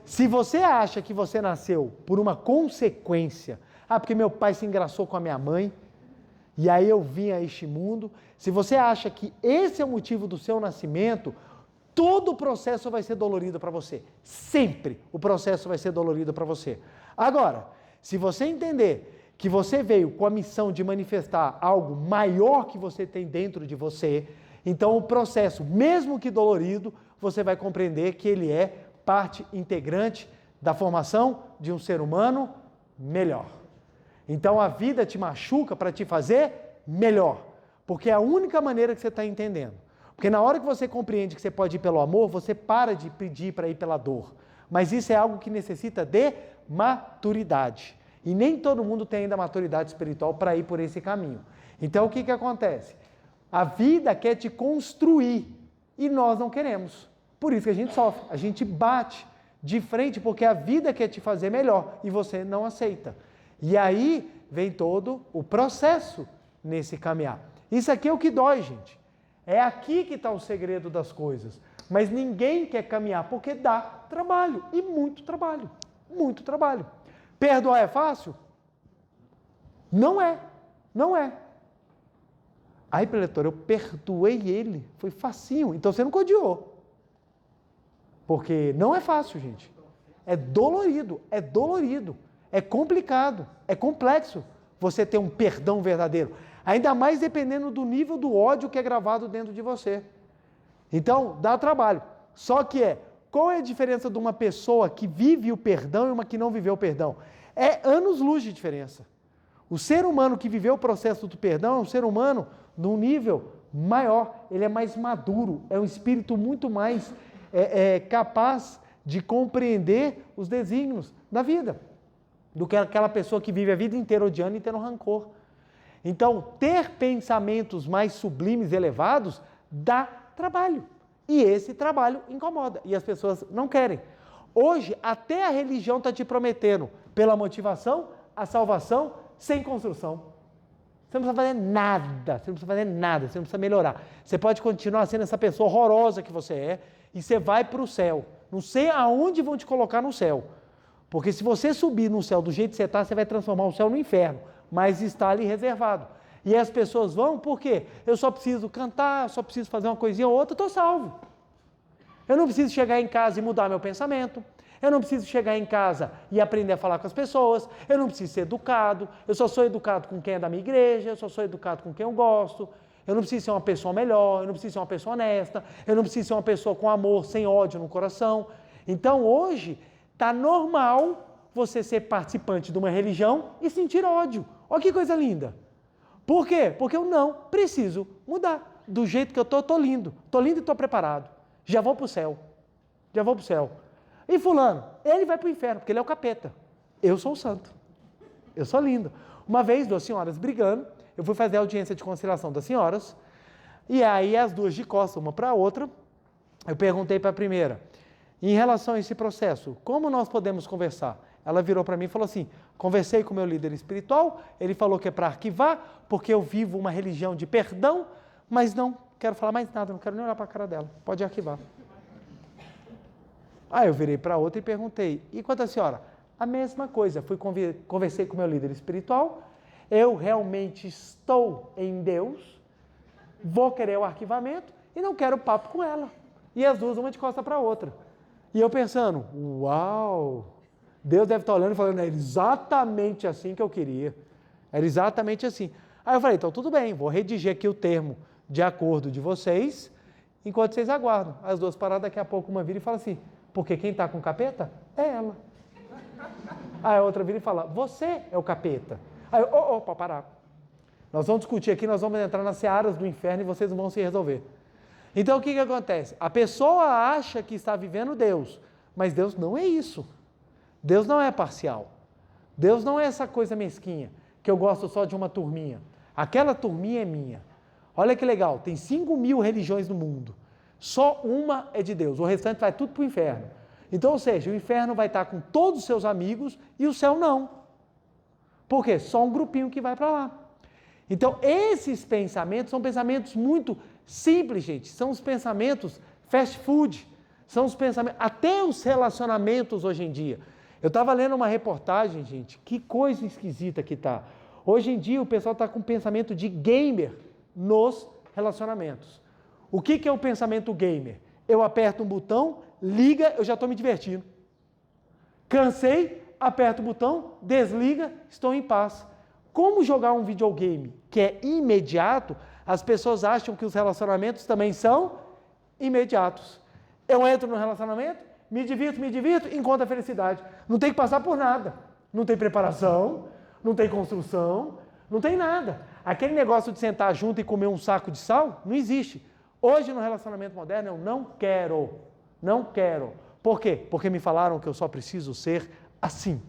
Se você acha que você nasceu por uma consequência, porque meu pai se engraçou com a minha mãe, e aí eu vim a este mundo, se você acha que esse é o motivo do seu nascimento, todo o processo vai ser dolorido para você. Sempre o processo vai ser dolorido para você. Agora, se você entender que você veio com a missão de manifestar algo maior que você tem dentro de você, então o processo, mesmo que dolorido, você vai compreender que ele é parte integrante da formação de um ser humano melhor. Então a vida te machuca para te fazer melhor, porque é a única maneira que você está entendendo. Porque na hora que você compreende que você pode ir pelo amor, você para de pedir para ir pela dor. Mas isso é algo que necessita de maturidade. E nem todo mundo tem ainda maturidade espiritual para ir por esse caminho. Então o que acontece? A vida quer te construir e nós não queremos. Por isso que a gente sofre, a gente bate de frente porque a vida quer te fazer melhor e você não aceita. E aí vem todo o processo nesse caminhar. Isso aqui é o que dói, gente. É aqui que está o segredo das coisas. Mas ninguém quer caminhar porque dá trabalho e muito trabalho. Muito trabalho. Perdoar é fácil? Não é. Não é. Aí, preletor, eu perdoei ele. Foi facinho. Então você nunca odiou. Porque não é fácil, gente. É dolorido, é complicado, é complexo você ter um perdão verdadeiro. Ainda mais dependendo do nível do ódio que é gravado dentro de você. Então, dá trabalho. Só que qual é a diferença de uma pessoa que vive o perdão e uma que não viveu o perdão? É anos-luz de diferença. O ser humano que viveu o processo do perdão é um ser humano num nível maior, ele é mais maduro, é um espírito muito mais capaz de compreender os desígnios da vida, do que aquela pessoa que vive a vida inteira odiando e tendo rancor. Então, ter pensamentos mais sublimes, elevados, dá trabalho. E esse trabalho incomoda, e as pessoas não querem. Hoje, até a religião está te prometendo, pela motivação, a salvação sem construção. Você não precisa fazer nada, você não precisa melhorar. Você pode continuar sendo essa pessoa horrorosa que você é, e você vai para o céu. Não sei aonde vão te colocar no céu. Porque se você subir no céu do jeito que você está, você vai transformar o céu no inferno. Mas está ali reservado. E as pessoas vão, por quê? Eu só preciso cantar, eu só preciso fazer uma coisinha ou outra, estou salvo. Eu não preciso chegar em casa e mudar meu pensamento. Eu não preciso chegar em casa e aprender a falar com as pessoas. Eu não preciso ser educado. Eu só sou educado com quem é da minha igreja. Eu só sou educado com quem eu gosto. Eu não preciso ser uma pessoa melhor. Eu não preciso ser uma pessoa honesta. Eu não preciso ser uma pessoa com amor, sem ódio no coração. Então hoje está normal você ser participante de uma religião e sentir ódio. Olha que coisa linda. Por quê? Porque eu não preciso mudar. Do jeito que eu estou lindo. Estou lindo e estou preparado. Já vou para o céu. Já vou para o céu. E fulano, ele vai para o inferno, porque ele é o capeta. Eu sou o santo. Eu sou lindo. Uma vez, duas senhoras brigando, eu fui fazer a audiência de conciliação das senhoras, e aí as duas de costas, uma para a outra, eu perguntei para a primeira, em relação a esse processo, como nós podemos conversar? Ela virou para mim e falou assim, conversei com o meu líder espiritual, ele falou que é para arquivar, porque eu vivo uma religião de perdão, mas não quero falar mais nada, não quero nem olhar para a cara dela, pode arquivar. Aí eu virei para outra e perguntei, e quanto à senhora? A mesma coisa, conversei com o meu líder espiritual, eu realmente estou em Deus, vou querer o arquivamento e não quero papo com ela. E as duas, uma de costa para a outra. E eu pensando, uau, Deus deve estar olhando e falando, é exatamente assim que eu queria, era exatamente assim. Aí eu falei, então tudo bem, vou redigir aqui o termo de acordo de vocês, enquanto vocês aguardam. As duas paradas, daqui a pouco uma vira e fala assim, porque quem está com capeta é ela. Aí a outra vira e fala, você é o capeta. Aí eu, opa, parar. Nós vamos discutir aqui, nós vamos entrar nas searas do inferno e vocês vão se resolver. Então o que acontece? A pessoa acha que está vivendo Deus, mas Deus não é isso. Deus não é parcial. Deus não é essa coisa mesquinha, que eu gosto só de uma turminha. Aquela turminha é minha. Olha que legal, tem 5.000 religiões no mundo. Só uma é de Deus, o restante vai tudo para o inferno. Então, ou seja, o inferno vai estar com todos os seus amigos e o céu não. Por quê? Só um grupinho que vai para lá. Então, esses pensamentos são pensamentos muito simples, gente. São os pensamentos fast food. São os pensamentos, até os relacionamentos hoje em dia. Eu estava lendo uma reportagem, gente, que coisa esquisita que está. Hoje em dia o pessoal está com pensamento de gamer nos relacionamentos. O que é o pensamento gamer? Eu aperto um botão, liga, eu já estou me divertindo. Cansei, aperto o botão, desliga, estou em paz. Como jogar um videogame que é imediato, as pessoas acham que os relacionamentos também são imediatos. Eu entro no relacionamento, me divirto, encontro a felicidade. Não tem que passar por nada. Não tem preparação, não tem construção, não tem nada. Aquele negócio de sentar junto e comer um saco de sal, não existe. Hoje, no relacionamento moderno, eu não quero. Por quê? Porque me falaram que eu só preciso ser assim.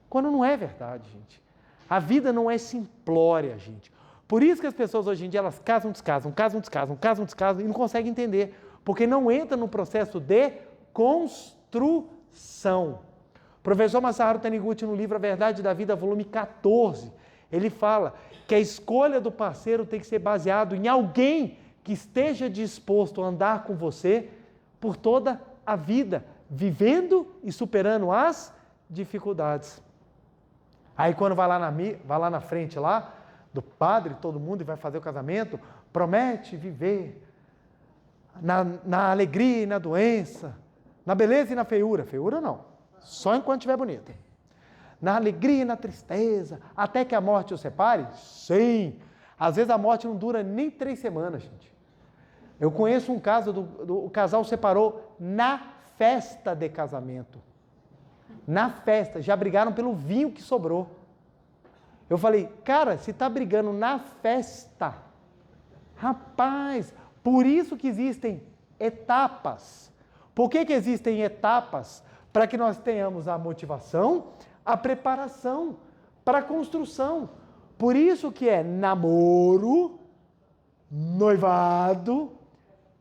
Quando não é verdade, gente. A vida não é simplória, gente. Por isso que as pessoas hoje em dia, elas casam, descasam e não conseguem entender. Porque não entra no processo de construção. O professor Masaharu Taniguchi, no livro A Verdade da Vida, volume 14, ele fala que a escolha do parceiro tem que ser baseado em alguém que esteja disposto a andar com você por toda a vida, vivendo e superando as dificuldades. Aí quando vai lá na frente lá, do padre, todo mundo, e vai fazer o casamento, promete viver na alegria e na doença, na beleza e na feiura. Feiura não, só enquanto estiver bonita. Na alegria e na tristeza, até que a morte os separe? Sim. Às vezes a morte não dura nem 3 semanas, gente. Eu conheço um caso, o casal separou na festa de casamento. Na festa, já brigaram pelo vinho que sobrou. Eu falei, cara, se está brigando na festa, Rapaz, por isso que existem etapas. Por que existem etapas? Para que nós tenhamos a motivação, a preparação para a construção. Por isso que é namoro, noivado,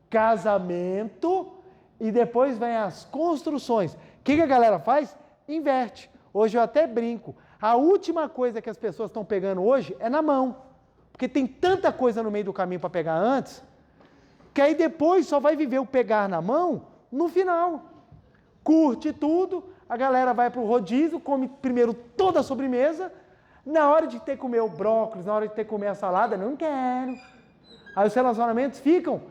casamento e depois vem as construções. O que a galera faz? Inverte. Hoje eu até brinco. A última coisa que as pessoas estão pegando hoje é na mão. Porque tem tanta coisa no meio do caminho para pegar antes, que aí depois só vai viver o pegar na mão no final. Curte tudo, a galera vai para o rodízio, come primeiro toda a sobremesa, na hora de ter que comer o brócolis, na hora de ter que comer a salada, não quero. Aí os relacionamentos ficam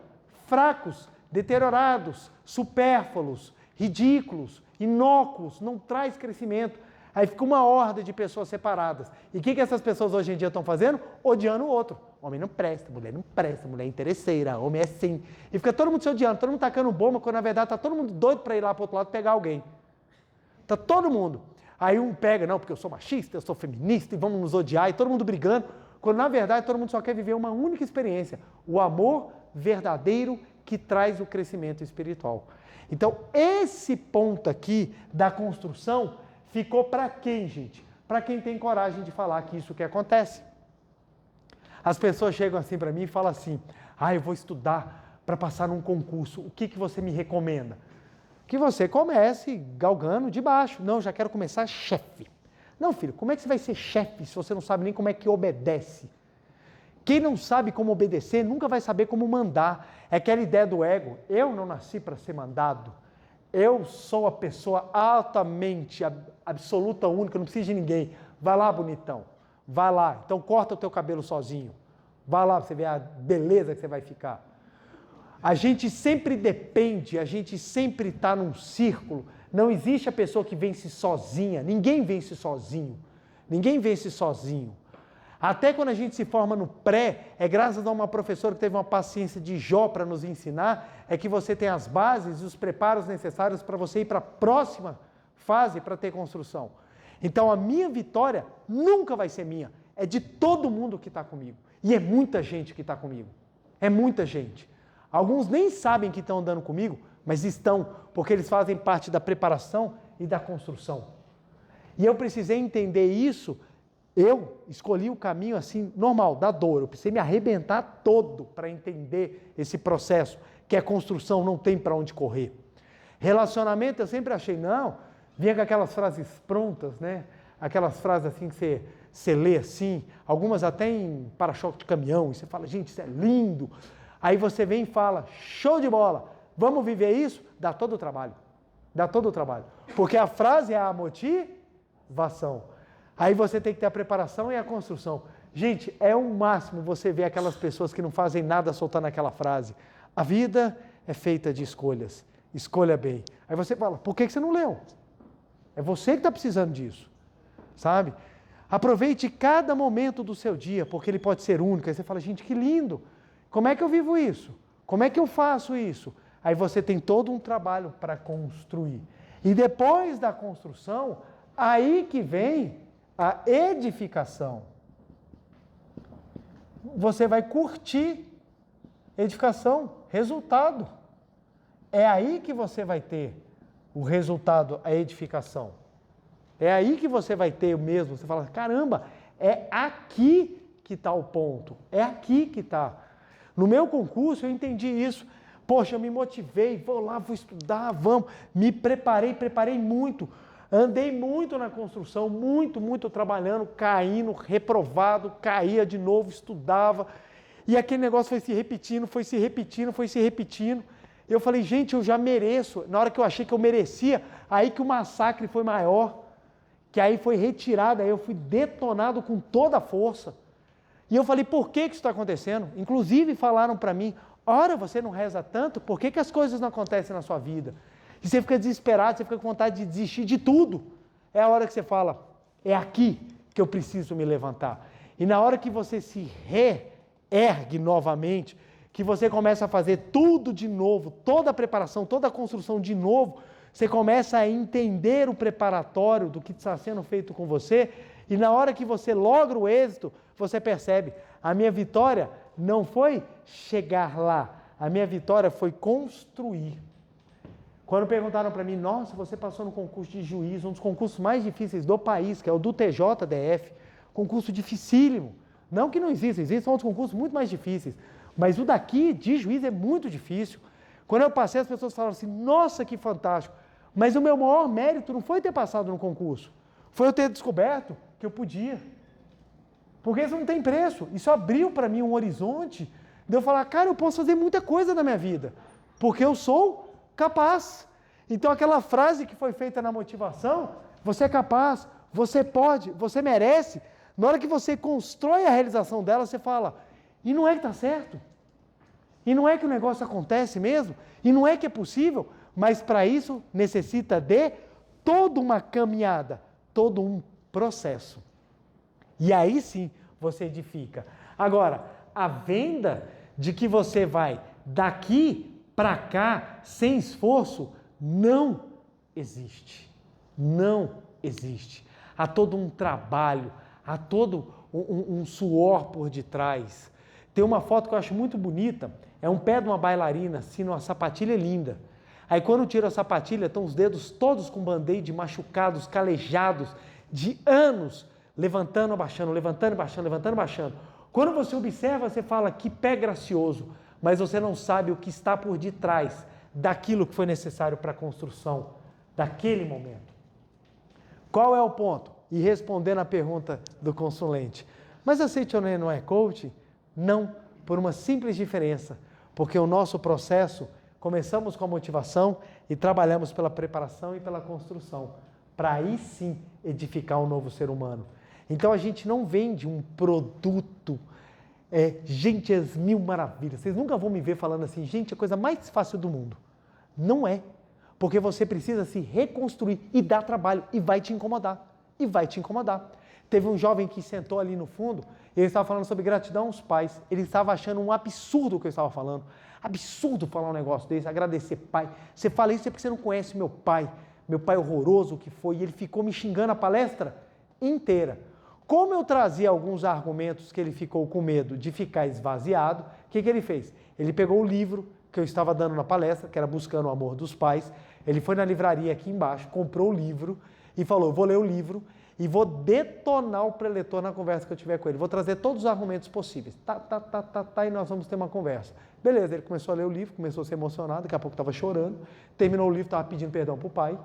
fracos, deteriorados, supérfluos, ridículos, inócuos, não traz crescimento. Aí fica uma horda de pessoas separadas. E o que essas pessoas hoje em dia estão fazendo? Odiando o outro. Homem não presta, mulher é interesseira, homem é assim. E fica todo mundo se odiando, todo mundo tacando bomba, quando na verdade está todo mundo doido para ir lá para o outro lado pegar alguém. Está todo mundo. Aí um pega, não, porque eu sou machista, eu sou feminista, e vamos nos odiar, e todo mundo brigando, quando na verdade todo mundo só quer viver uma única experiência, o amor verdadeiro que traz o crescimento espiritual. Então, esse ponto aqui da construção ficou para quem, gente? Para quem tem coragem de falar que isso que acontece. As pessoas chegam assim para mim e falam assim, eu vou estudar para passar num concurso, o que você me recomenda? Que você comece galgando de baixo. Não, já quero começar chefe. Não, filho, como é que você vai ser chefe se você não sabe nem como é que obedece? Quem não sabe como obedecer nunca vai saber como mandar. É aquela ideia do ego. Eu não nasci para ser mandado. Eu sou a pessoa altamente, absoluta, única, não preciso de ninguém. Vai lá, bonitão. Vai lá. Então corta o teu cabelo sozinho. Vai lá, você vê a beleza que você vai ficar. A gente sempre depende, a gente sempre está num círculo. Não existe a pessoa que vence sozinha. Ninguém vence sozinho. Ninguém vence sozinho. Até quando a gente se forma no pré, é graças a uma professora que teve uma paciência de Jó para nos ensinar, é que você tem as bases e os preparos necessários para você ir para a próxima fase para ter construção. Então a minha vitória nunca vai ser minha, é de todo mundo que está comigo. E é muita gente que está comigo. É muita gente. Alguns nem sabem que estão andando comigo, mas estão, porque eles fazem parte da preparação e da construção. E eu precisei entender isso. Eu escolhi o caminho assim, normal, da dor. Eu precisei me arrebentar todo para entender esse processo, que é construção, não tem para onde correr. Relacionamento, eu sempre achei, não, vinha com aquelas frases prontas, né? Aquelas frases assim que você lê assim, algumas até em para-choque de caminhão, e você fala, gente, isso é lindo. Aí você vem e fala, show de bola, vamos viver isso? Dá todo o trabalho. Dá todo o trabalho. Porque a frase é a motivação. Aí você tem que ter a preparação e a construção. Gente, é o máximo você ver aquelas pessoas que não fazem nada soltando aquela frase. A vida é feita de escolhas. Escolha bem. Aí você fala, por que você não leu? É você que está precisando disso. Sabe? Aproveite cada momento do seu dia, porque ele pode ser único. Aí você fala, gente, que lindo. Como é que eu vivo isso? Como é que eu faço isso? Aí você tem todo um trabalho para construir. E depois da construção, aí que vem a edificação. Você vai curtir edificação, resultado. É aí que você vai ter o resultado, a edificação. É aí que você vai ter o mesmo. Você fala, caramba, é aqui que está o ponto. É aqui que está. No meu concurso eu entendi isso. Poxa, eu me motivei, vou lá, vou estudar, vamos. Me preparei muito. Andei muito na construção, muito trabalhando, caindo, reprovado, caía de novo, estudava. E aquele negócio foi se repetindo. Eu falei, gente, eu já mereço. Na hora que eu achei que eu merecia, aí que o massacre foi maior, que aí foi retirado, aí eu fui detonado com toda a força. E eu falei, por que isso está acontecendo? Inclusive falaram para mim, ora, você não reza tanto, por que as coisas não acontecem na sua vida? E você fica desesperado, você fica com vontade de desistir de tudo. É a hora que você fala, é aqui que eu preciso me levantar. E na hora que você se reergue novamente, que você começa a fazer tudo de novo, toda a preparação, toda a construção de novo, você começa a entender o preparatório do que está sendo feito com você, e na hora que você logra o êxito, você percebe, a minha vitória não foi chegar lá. A minha vitória foi construir. Quando perguntaram para mim, nossa, você passou no concurso de juiz, um dos concursos mais difíceis do país, que é o do TJDF, concurso dificílimo. Não que não exista, existem outros concursos muito mais difíceis, mas o daqui, de juiz, é muito difícil. Quando eu passei, as pessoas falaram assim, nossa, que fantástico, mas o meu maior mérito não foi ter passado no concurso, foi eu ter descoberto que eu podia. Porque isso não tem preço, isso abriu para mim um horizonte de eu falar, cara, eu posso fazer muita coisa na minha vida, porque eu sou capaz. Então aquela frase que foi feita na motivação, você é capaz, você pode, você merece, na hora que você constrói a realização dela, você fala, e não é que está certo? E não é que o negócio acontece mesmo? E não é que é possível? Mas para isso necessita de toda uma caminhada, todo um processo. E aí sim você edifica. Agora, a venda de que você vai daqui para cá, sem esforço, não existe. Não existe. Há todo um trabalho, há todo um suor por detrás. Tem uma foto que eu acho muito bonita, é um pé de uma bailarina, assim, numa sapatilha linda. Aí quando tira a sapatilha, estão os dedos todos com band-aid, machucados, calejados, de anos, levantando, abaixando, levantando, abaixando, levantando, abaixando. Quando você observa, você fala, que pé gracioso, mas você não sabe o que está por detrás daquilo que foi necessário para a construção daquele momento. Qual é o ponto? E respondendo a pergunta do consulente, mas a Seitonê não é coach? Não, por uma simples diferença, porque o nosso processo, começamos com a motivação e trabalhamos pela preparação e pela construção, para aí sim edificar um novo ser humano. Então a gente não vende um produto, gente, as mil maravilhas. Vocês nunca vão me ver falando assim, gente, a coisa mais fácil do mundo. Não é. Porque você precisa se reconstruir e dar trabalho e vai te incomodar. E vai te incomodar. Teve um jovem que sentou ali no fundo e ele estava falando sobre gratidão aos pais. Ele estava achando um absurdo o que eu estava falando. Absurdo falar um negócio desse, agradecer pai. Você fala isso porque você não conhece meu pai horroroso que foi. E ele ficou me xingando a palestra inteira. Como eu trazia alguns argumentos que ele ficou com medo de ficar esvaziado, o que ele fez? Ele pegou o livro que eu estava dando na palestra, que era Buscando o Amor dos Pais, ele foi na livraria aqui embaixo, comprou o livro e falou, vou ler o livro e vou detonar o preletor na conversa que eu tiver com ele, vou trazer todos os argumentos possíveis, e nós vamos ter uma conversa. Beleza, ele começou a ler o livro, começou a se emocionar, daqui a pouco estava chorando, terminou o livro, estava pedindo perdão para o pai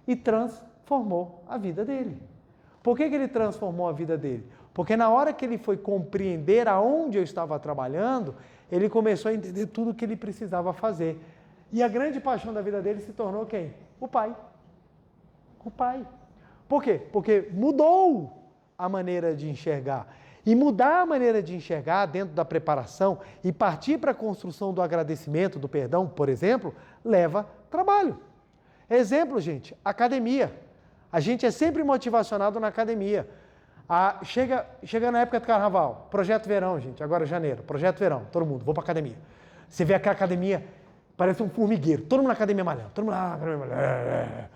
e transformou a vida dele. Por que ele transformou a vida dele? Porque na hora que ele foi compreender aonde eu estava trabalhando, ele começou a entender tudo o que ele precisava fazer. E a grande paixão da vida dele se tornou quem? O pai. O pai. Por quê? Porque mudou a maneira de enxergar. E mudar a maneira de enxergar dentro da preparação e partir para a construção do agradecimento, do perdão, por exemplo, leva trabalho. Exemplo, gente, academia. A gente é sempre motivacionado na academia. Chega na época do carnaval, projeto verão, gente, agora é janeiro, projeto verão, todo mundo, vou para academia. Você vê aquela academia, parece um formigueiro, todo mundo na academia malhando, todo mundo lá na academia malhando.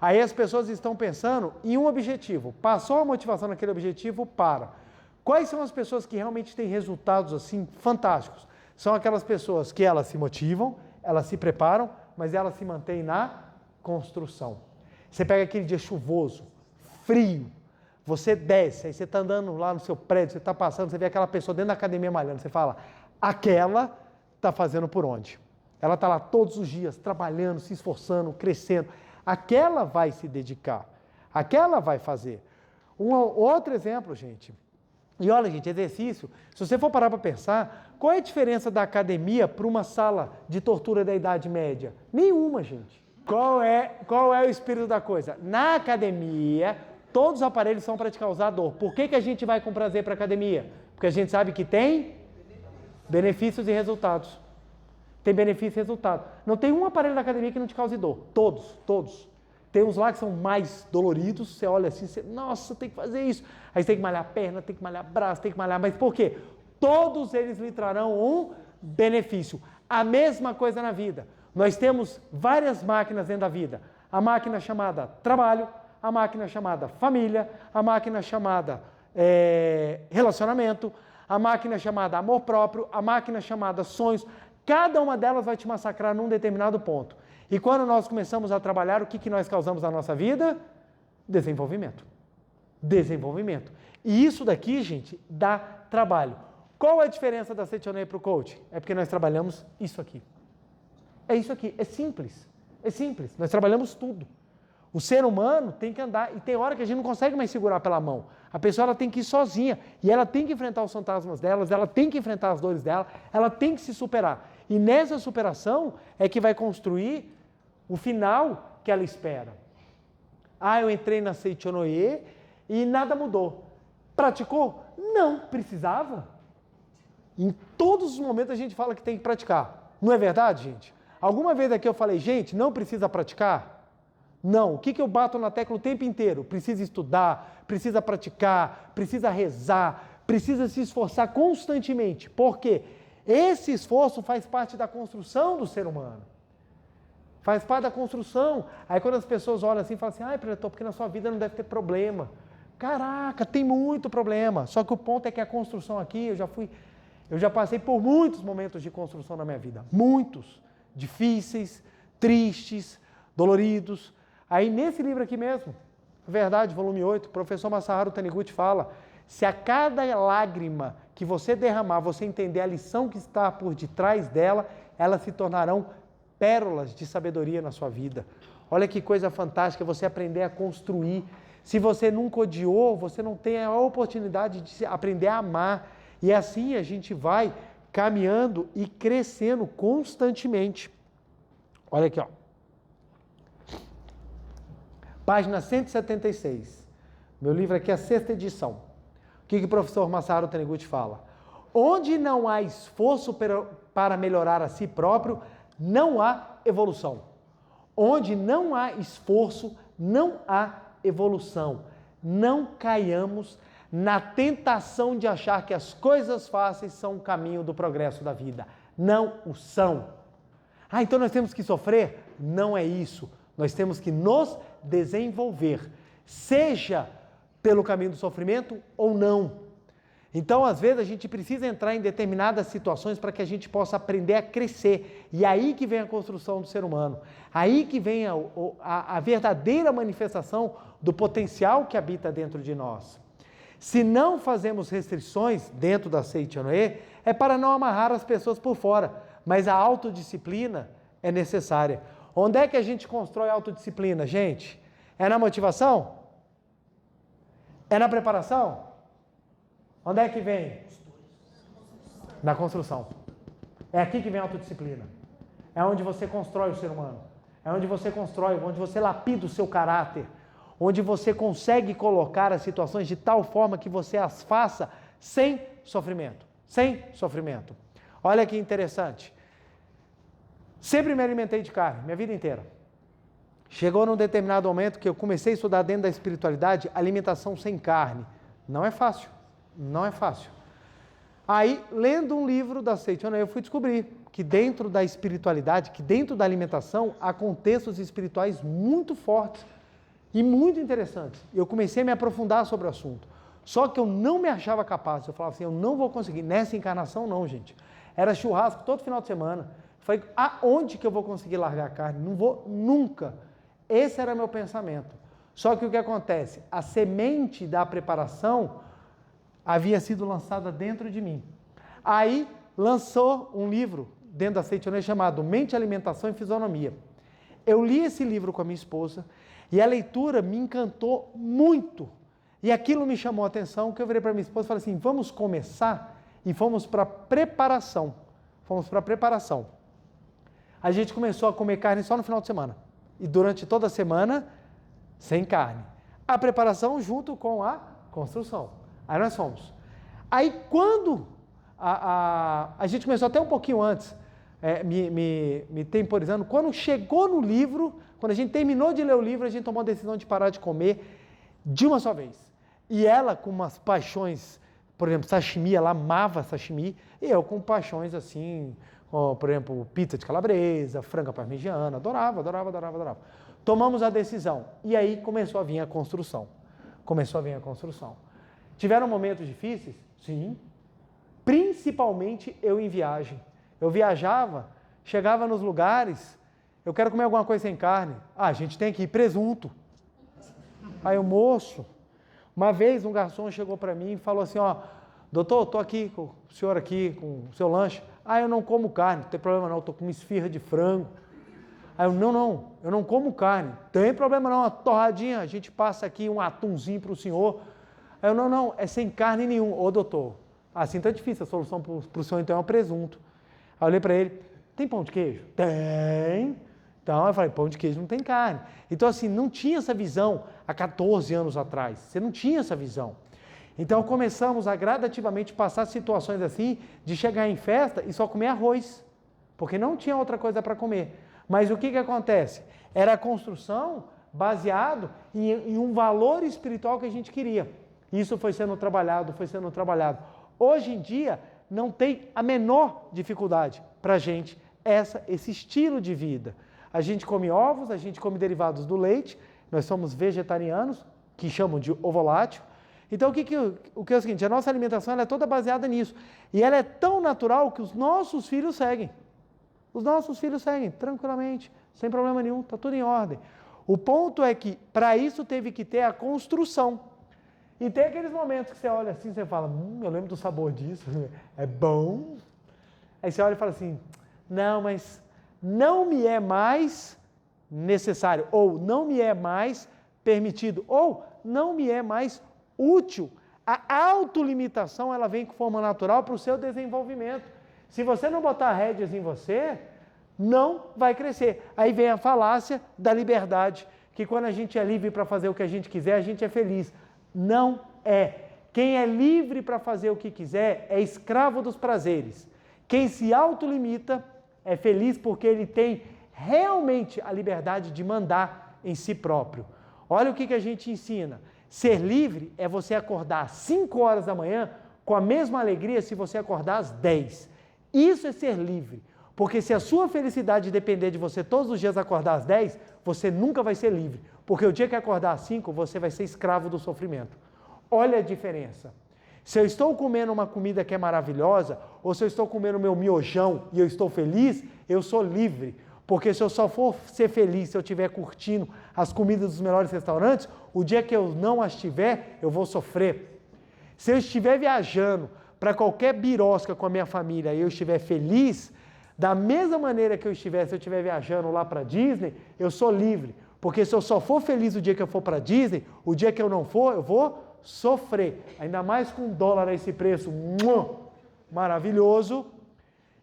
Aí as pessoas estão pensando em um objetivo, passou a motivação naquele objetivo, para. Quais são as pessoas que realmente têm resultados assim fantásticos? São aquelas pessoas que elas se motivam, elas se preparam, mas elas se mantêm na construção. Você pega aquele dia chuvoso, frio, você desce, aí você está andando lá no seu prédio, você está passando, você vê aquela pessoa dentro da academia malhando, você fala, aquela está fazendo por onde? Ela está lá todos os dias, trabalhando, se esforçando, crescendo. Aquela vai se dedicar, aquela vai fazer. Um outro exemplo, gente, e olha, gente, exercício, se você for parar para pensar, qual é a diferença da academia para uma sala de tortura da Idade Média? Nenhuma, gente. Qual é o espírito da coisa? Na academia, todos os aparelhos são para te causar dor. Por que a gente vai com prazer para a academia? Porque a gente sabe que tem benefícios e resultados. Tem benefício e resultado. Não tem um aparelho da academia que não te cause dor. Todos. Tem uns lá que são mais doloridos, você olha assim, nossa, tem que fazer isso. Aí você tem que malhar a perna, tem que malhar braço, tem que malhar... Mas por quê? Todos eles lhe trarão um benefício. A mesma coisa na vida. Nós temos várias máquinas dentro da vida. A máquina chamada trabalho, a máquina chamada família, a máquina chamada relacionamento, a máquina chamada amor próprio, a máquina chamada sonhos, cada uma delas vai te massacrar num determinado ponto. E quando nós começamos a trabalhar, o que nós causamos na nossa vida? Desenvolvimento. Desenvolvimento. E isso daqui, gente, dá trabalho. Qual é a diferença da Seitonei para o coach? É porque nós trabalhamos isso aqui. É isso aqui, é simples. É simples, nós trabalhamos tudo. O ser humano tem que andar, e tem hora que a gente não consegue mais segurar pela mão. A pessoa ela tem que ir sozinha, e ela tem que enfrentar os fantasmas delas, ela tem que enfrentar as dores dela, ela tem que se superar. E nessa superação é que vai construir o final que ela espera. Ah, eu entrei na Seichonoye e nada mudou. Praticou? Não, precisava. Em todos os momentos a gente fala que tem que praticar. Não é verdade, gente? Alguma vez aqui eu falei, gente, não precisa praticar? Não. O que eu bato na tecla o tempo inteiro? Precisa estudar, precisa praticar, precisa rezar, precisa se esforçar constantemente. Por quê? Esse esforço faz parte da construção do ser humano. Faz parte da construção. Aí quando as pessoas olham assim e falam assim, ai, preletor, porque na sua vida não deve ter problema. Caraca, tem muito problema. Só que o ponto é que a construção aqui, eu já passei por muitos momentos de construção na minha vida. Muitos. Difíceis, tristes, doloridos. Aí nesse livro aqui mesmo, Verdade, volume 8, o professor Masaharu Taniguchi fala, se a cada lágrima que você derramar, você entender a lição que está por detrás dela, elas se tornarão pérolas de sabedoria na sua vida. Olha que coisa fantástica você aprender a construir. Se você nunca odiou, você não tem a oportunidade de aprender a amar. E assim a gente vai caminhando e crescendo constantemente. Olha aqui, ó. Página 176. Meu livro aqui é a 6ª edição. O que o professor Masaharu Taniguchi fala? Onde não há esforço para melhorar a si próprio, não há evolução. Onde não há esforço, não há evolução. Não caiamos na tentação de achar que as coisas fáceis são o caminho do progresso da vida. Não o são. Ah, então nós temos que sofrer? Não é isso. Nós temos que nos desenvolver, seja pelo caminho do sofrimento ou não. Então, às vezes, a gente precisa entrar em determinadas situações para que a gente possa aprender a crescer. E aí que vem a construção do ser humano. Aí que vem a verdadeira manifestação do potencial que habita dentro de nós. Se não fazemos restrições dentro da Seichonoye, é para não amarrar as pessoas por fora. Mas a autodisciplina é necessária. Onde é que a gente constrói a autodisciplina, gente? É na motivação? É na preparação? Onde é que vem? Na construção. É aqui que vem a autodisciplina. É onde você constrói o ser humano. É onde você constrói, onde você lapida o seu caráter. Onde você consegue colocar as situações de tal forma que você as faça sem sofrimento. Sem sofrimento. Olha que interessante. Sempre me alimentei de carne, minha vida inteira. Chegou num determinado momento que eu comecei a estudar dentro da espiritualidade, alimentação sem carne. Não é fácil. Não é fácil. Aí, lendo um livro da Seichonoye, eu fui descobrir que dentro da espiritualidade, que dentro da alimentação, há contextos espirituais muito fortes e muito interessantes. Eu comecei a me aprofundar sobre o assunto. Só que eu não me achava capaz. Eu falava assim, eu não vou conseguir. Nessa encarnação, não, gente. Era churrasco todo final de semana. Eu falei, aonde que eu vou conseguir largar a carne? Não vou nunca. Esse era meu pensamento. Só que o que acontece? A semente da preparação havia sido lançada dentro de mim. Aí lançou um livro dentro da Seichonoye chamado Mente, Alimentação e Fisionomia. Eu li esse livro com a minha esposa e a leitura me encantou muito. E aquilo me chamou a atenção, que eu virei para minha esposa e falei assim, vamos começar? E fomos para a preparação. Fomos para a preparação. A gente começou a comer carne só no final de semana. E durante toda a semana, sem carne. A preparação junto com a construção. Aí nós fomos. Aí quando a gente começou até um pouquinho antes, me temporizando, quando chegou no livro, quando a gente terminou de ler o livro, a gente tomou a decisão de parar de comer de uma só vez. E ela com umas paixões, por exemplo, sashimi, ela amava sashimi, e eu com paixões assim, por exemplo, pizza de calabresa, franga parmegiana, adorava. Tomamos a decisão, e aí começou a vir a construção. Tiveram momentos difíceis? Sim. principalmente eu em viagem. Eu viajava, chegava nos lugares, eu quero comer alguma coisa sem carne. Ah, a gente tem que ir presunto. Aí o moço, uma vez um garçom chegou para mim e falou assim, ó, doutor, estou aqui com o senhor aqui, com o seu lanche. Ah, eu não como carne, não tem problema não, estou com uma esfirra de frango. Aí eu, não, eu não como carne. Tem problema não, uma torradinha, a gente passa aqui um atumzinho para o senhor. Aí eu, não, é sem carne nenhuma. Ô doutor, assim tá difícil, a solução para o senhor então é o presunto. Aí eu olhei para ele, tem pão de queijo? Tem. Então eu falei, pão de queijo não tem carne. Então assim, não tinha essa visão há 14 anos atrás, você não tinha essa visão. Então começamos a gradativamente passar situações assim, de chegar em festa e só comer arroz, porque não tinha outra coisa para comer. Mas o que acontece? Era a construção baseado em um valor espiritual que a gente queria. Isso foi sendo trabalhado, foi sendo trabalhado. Hoje em dia, não tem a menor dificuldade para a gente esse estilo de vida. A gente come ovos, a gente come derivados do leite, nós somos vegetarianos, que chamam de ovolátil. Então, o que é o seguinte, a nossa alimentação ela é toda baseada nisso. E ela é tão natural que os nossos filhos seguem. Os nossos filhos seguem, tranquilamente, sem problema nenhum, está tudo em ordem. O ponto é que, para isso, teve que ter a construção. E tem aqueles momentos que você olha assim, você fala, eu lembro do sabor disso, é bom. Aí você olha e fala assim, não, mas não me é mais necessário, ou não me é mais permitido, ou não me é mais útil. A autolimitação, ela vem com forma natural para o seu desenvolvimento. Se você não botar rédeas em você, não vai crescer. Aí vem a falácia da liberdade, que quando a gente é livre para fazer o que a gente quiser, a gente é feliz. Não é. Quem é livre para fazer o que quiser é escravo dos prazeres. Quem se autolimita é feliz porque ele tem realmente a liberdade de mandar em si próprio. Olha o que a gente ensina. Ser livre é você acordar às 5 horas da manhã com a mesma alegria se você acordar às 10. Isso é ser livre, porque se a sua felicidade depender de você todos os dias acordar às 10, você nunca vai ser livre, porque o dia que acordar às 5, você vai ser escravo do sofrimento. Olha a diferença. Se eu estou comendo uma comida que é maravilhosa, ou se eu estou comendo meu miojão e eu estou feliz, eu sou livre, porque se eu só for ser feliz se eu estiver curtindo as comidas dos melhores restaurantes, o dia que eu não as tiver, eu vou sofrer. Se eu estiver viajando para qualquer birosca com a minha família e eu estiver feliz, da mesma maneira que se eu estiver viajando lá para Disney, eu sou livre. Porque se eu só for feliz o dia que eu for para Disney, o dia que eu não for, eu vou sofrer. Ainda mais com dólar a esse preço maravilhoso.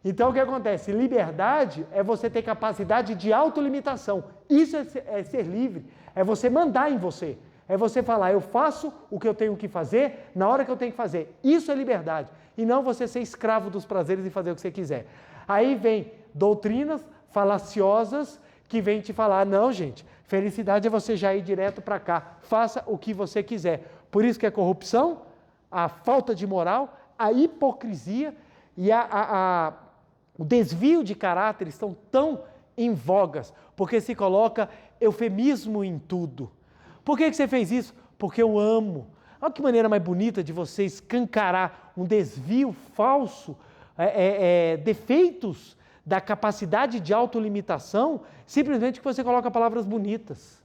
Então o que acontece? Liberdade é você ter capacidade de autolimitação. Isso é ser livre, é você mandar em você. É você falar, eu faço o que eu tenho que fazer, na hora que eu tenho que fazer. Isso é liberdade. E não você ser escravo dos prazeres e fazer o que você quiser. Aí vem doutrinas falaciosas que vêm te falar, não gente, felicidade é você já ir direto para cá. Faça o que você quiser. Por isso que a corrupção, a falta de moral, a hipocrisia e o desvio de caráter estão tão em vogas, porque se coloca eufemismo em tudo. Por que você fez isso? Porque eu amo. Olha que maneira mais bonita de você escancarar um desvio falso, defeitos da capacidade de autolimitação, simplesmente que você coloca palavras bonitas.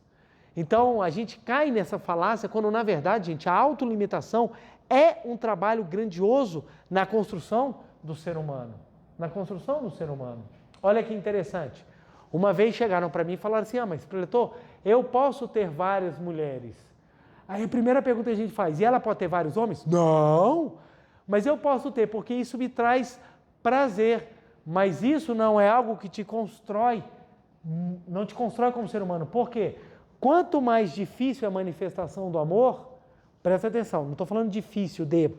Então, a gente cai nessa falácia quando, na verdade, gente, a autolimitação é um trabalho grandioso na construção do ser humano. Na construção do ser humano. Olha que interessante. Uma vez chegaram para mim e falaram assim, mas preletor, eu posso ter várias mulheres. Aí a primeira pergunta que a gente faz, e ela pode ter vários homens? Não, mas eu posso ter, porque isso me traz prazer. Mas isso não é algo que te constrói, não te constrói como ser humano. Por quê? Quanto mais difícil é a manifestação do amor, presta atenção, não estou falando difícil de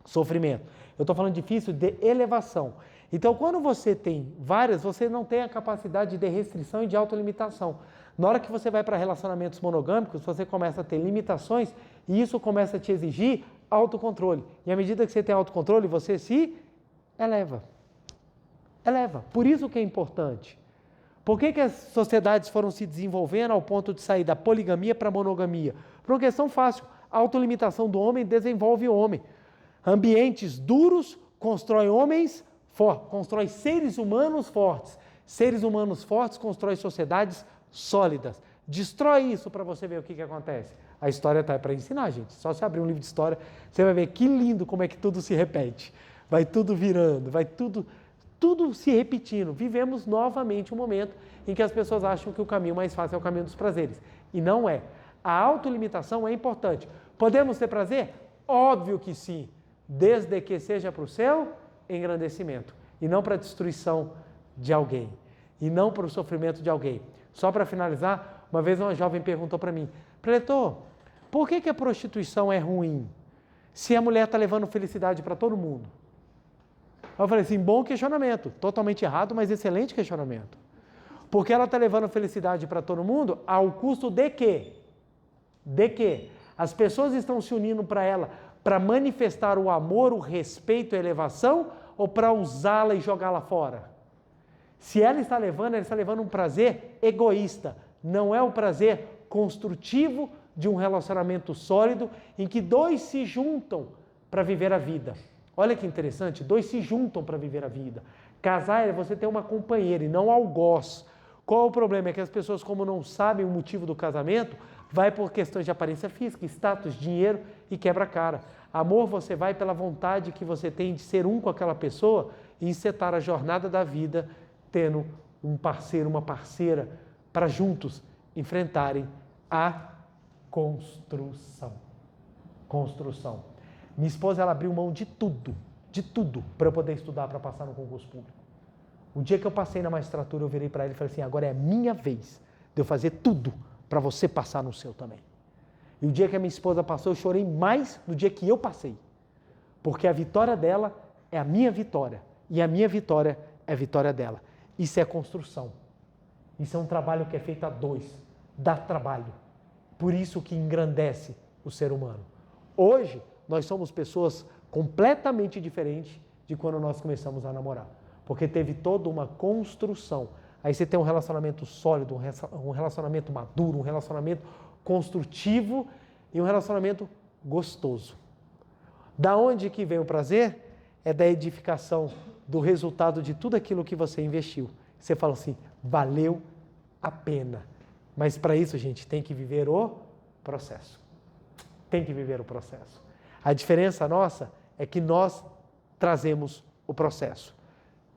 sofrimento, eu estou falando difícil de elevação. Então, quando você tem várias, você não tem a capacidade de restrição e de autolimitação. Na hora que você vai para relacionamentos monogâmicos, você começa a ter limitações e isso começa a te exigir autocontrole. E à medida que você tem autocontrole, você se eleva. Eleva. Por isso que é importante. Por que as sociedades foram se desenvolvendo ao ponto de sair da poligamia para a monogamia? Por uma questão fácil. A autolimitação do homem desenvolve o homem. Ambientes duros constrói homens fortes, constrói seres humanos fortes. Seres humanos fortes constroem sociedades sólidas. Destrói isso para você ver o que acontece. A história está para ensinar, gente. Só se abrir um livro de história, você vai ver que lindo como é que tudo se repete. Vai tudo virando, vai tudo se repetindo. Vivemos novamente um momento em que as pessoas acham que o caminho mais fácil é o caminho dos prazeres. E não é. A autolimitação é importante. Podemos ter prazer? Óbvio que sim, desde que seja para o seu engrandecimento e não para a destruição de alguém, e não para o sofrimento de alguém. Só para finalizar, uma vez uma jovem perguntou para mim, preletor, por que a prostituição é ruim se a mulher está levando felicidade para todo mundo? Eu falei assim, bom questionamento, totalmente errado, mas excelente questionamento. Porque ela está levando felicidade para todo mundo ao custo de quê? De quê? As pessoas estão se unindo para ela para manifestar o amor, o respeito, a elevação ou para usá-la e jogá-la fora? Se ela está levando um prazer egoísta, não é o prazer construtivo de um relacionamento sólido em que dois se juntam para viver a vida. Olha que interessante, dois se juntam para viver a vida. Casar é você ter uma companheira e não algoz. Qual o problema? É que as pessoas, como não sabem o motivo do casamento, vai por questões de aparência física, status, dinheiro e quebra a cara. Amor, você vai pela vontade que você tem de ser um com aquela pessoa e encetar a jornada da vida tendo um parceiro, uma parceira, para juntos enfrentarem a construção. Construção. Minha esposa, ela abriu mão de tudo, para eu poder estudar, para passar no concurso público. O dia que eu passei na magistratura, eu virei para ela e falei assim, agora é a minha vez de eu fazer tudo para você passar no seu também. E o dia que a minha esposa passou, eu chorei mais do dia que eu passei. Porque a vitória dela é a minha vitória. E a minha vitória é a vitória dela. Isso é construção. Isso é um trabalho que é feito a dois. Dá trabalho. Por isso que engrandece o ser humano. Hoje, nós somos pessoas completamente diferentes de quando nós começamos a namorar. Porque teve toda uma construção. Aí você tem um relacionamento sólido, um relacionamento maduro, um relacionamento construtivo e um relacionamento gostoso. Da onde que vem o prazer? É da edificação, do resultado de tudo aquilo que você investiu. Você fala assim, valeu a pena. Mas para isso, gente, tem que viver o processo. Tem que viver o processo. A diferença nossa é que nós trazemos o processo.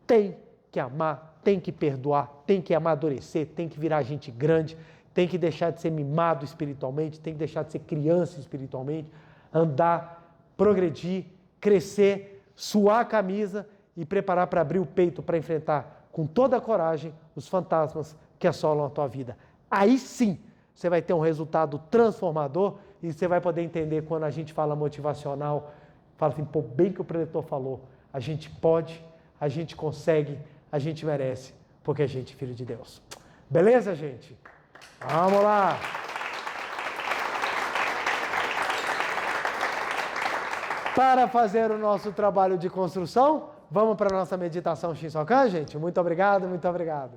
Tem que amar, tem que perdoar, tem que amadurecer, tem que virar gente grande, tem que deixar de ser mimado espiritualmente, tem que deixar de ser criança espiritualmente, andar, progredir, crescer, suar a camisa e preparar para abrir o peito para enfrentar com toda a coragem os fantasmas que assolam a tua vida. Aí sim você vai ter um resultado transformador e você vai poder entender quando a gente fala motivacional, fala assim, pô, bem que o preletor falou, a gente pode, a gente consegue, a gente merece, porque a gente é filho de Deus. Beleza, gente? Vamos lá! Para fazer o nosso trabalho de construção, vamos para a nossa meditação Shinsokan, gente? Muito obrigado, muito obrigado.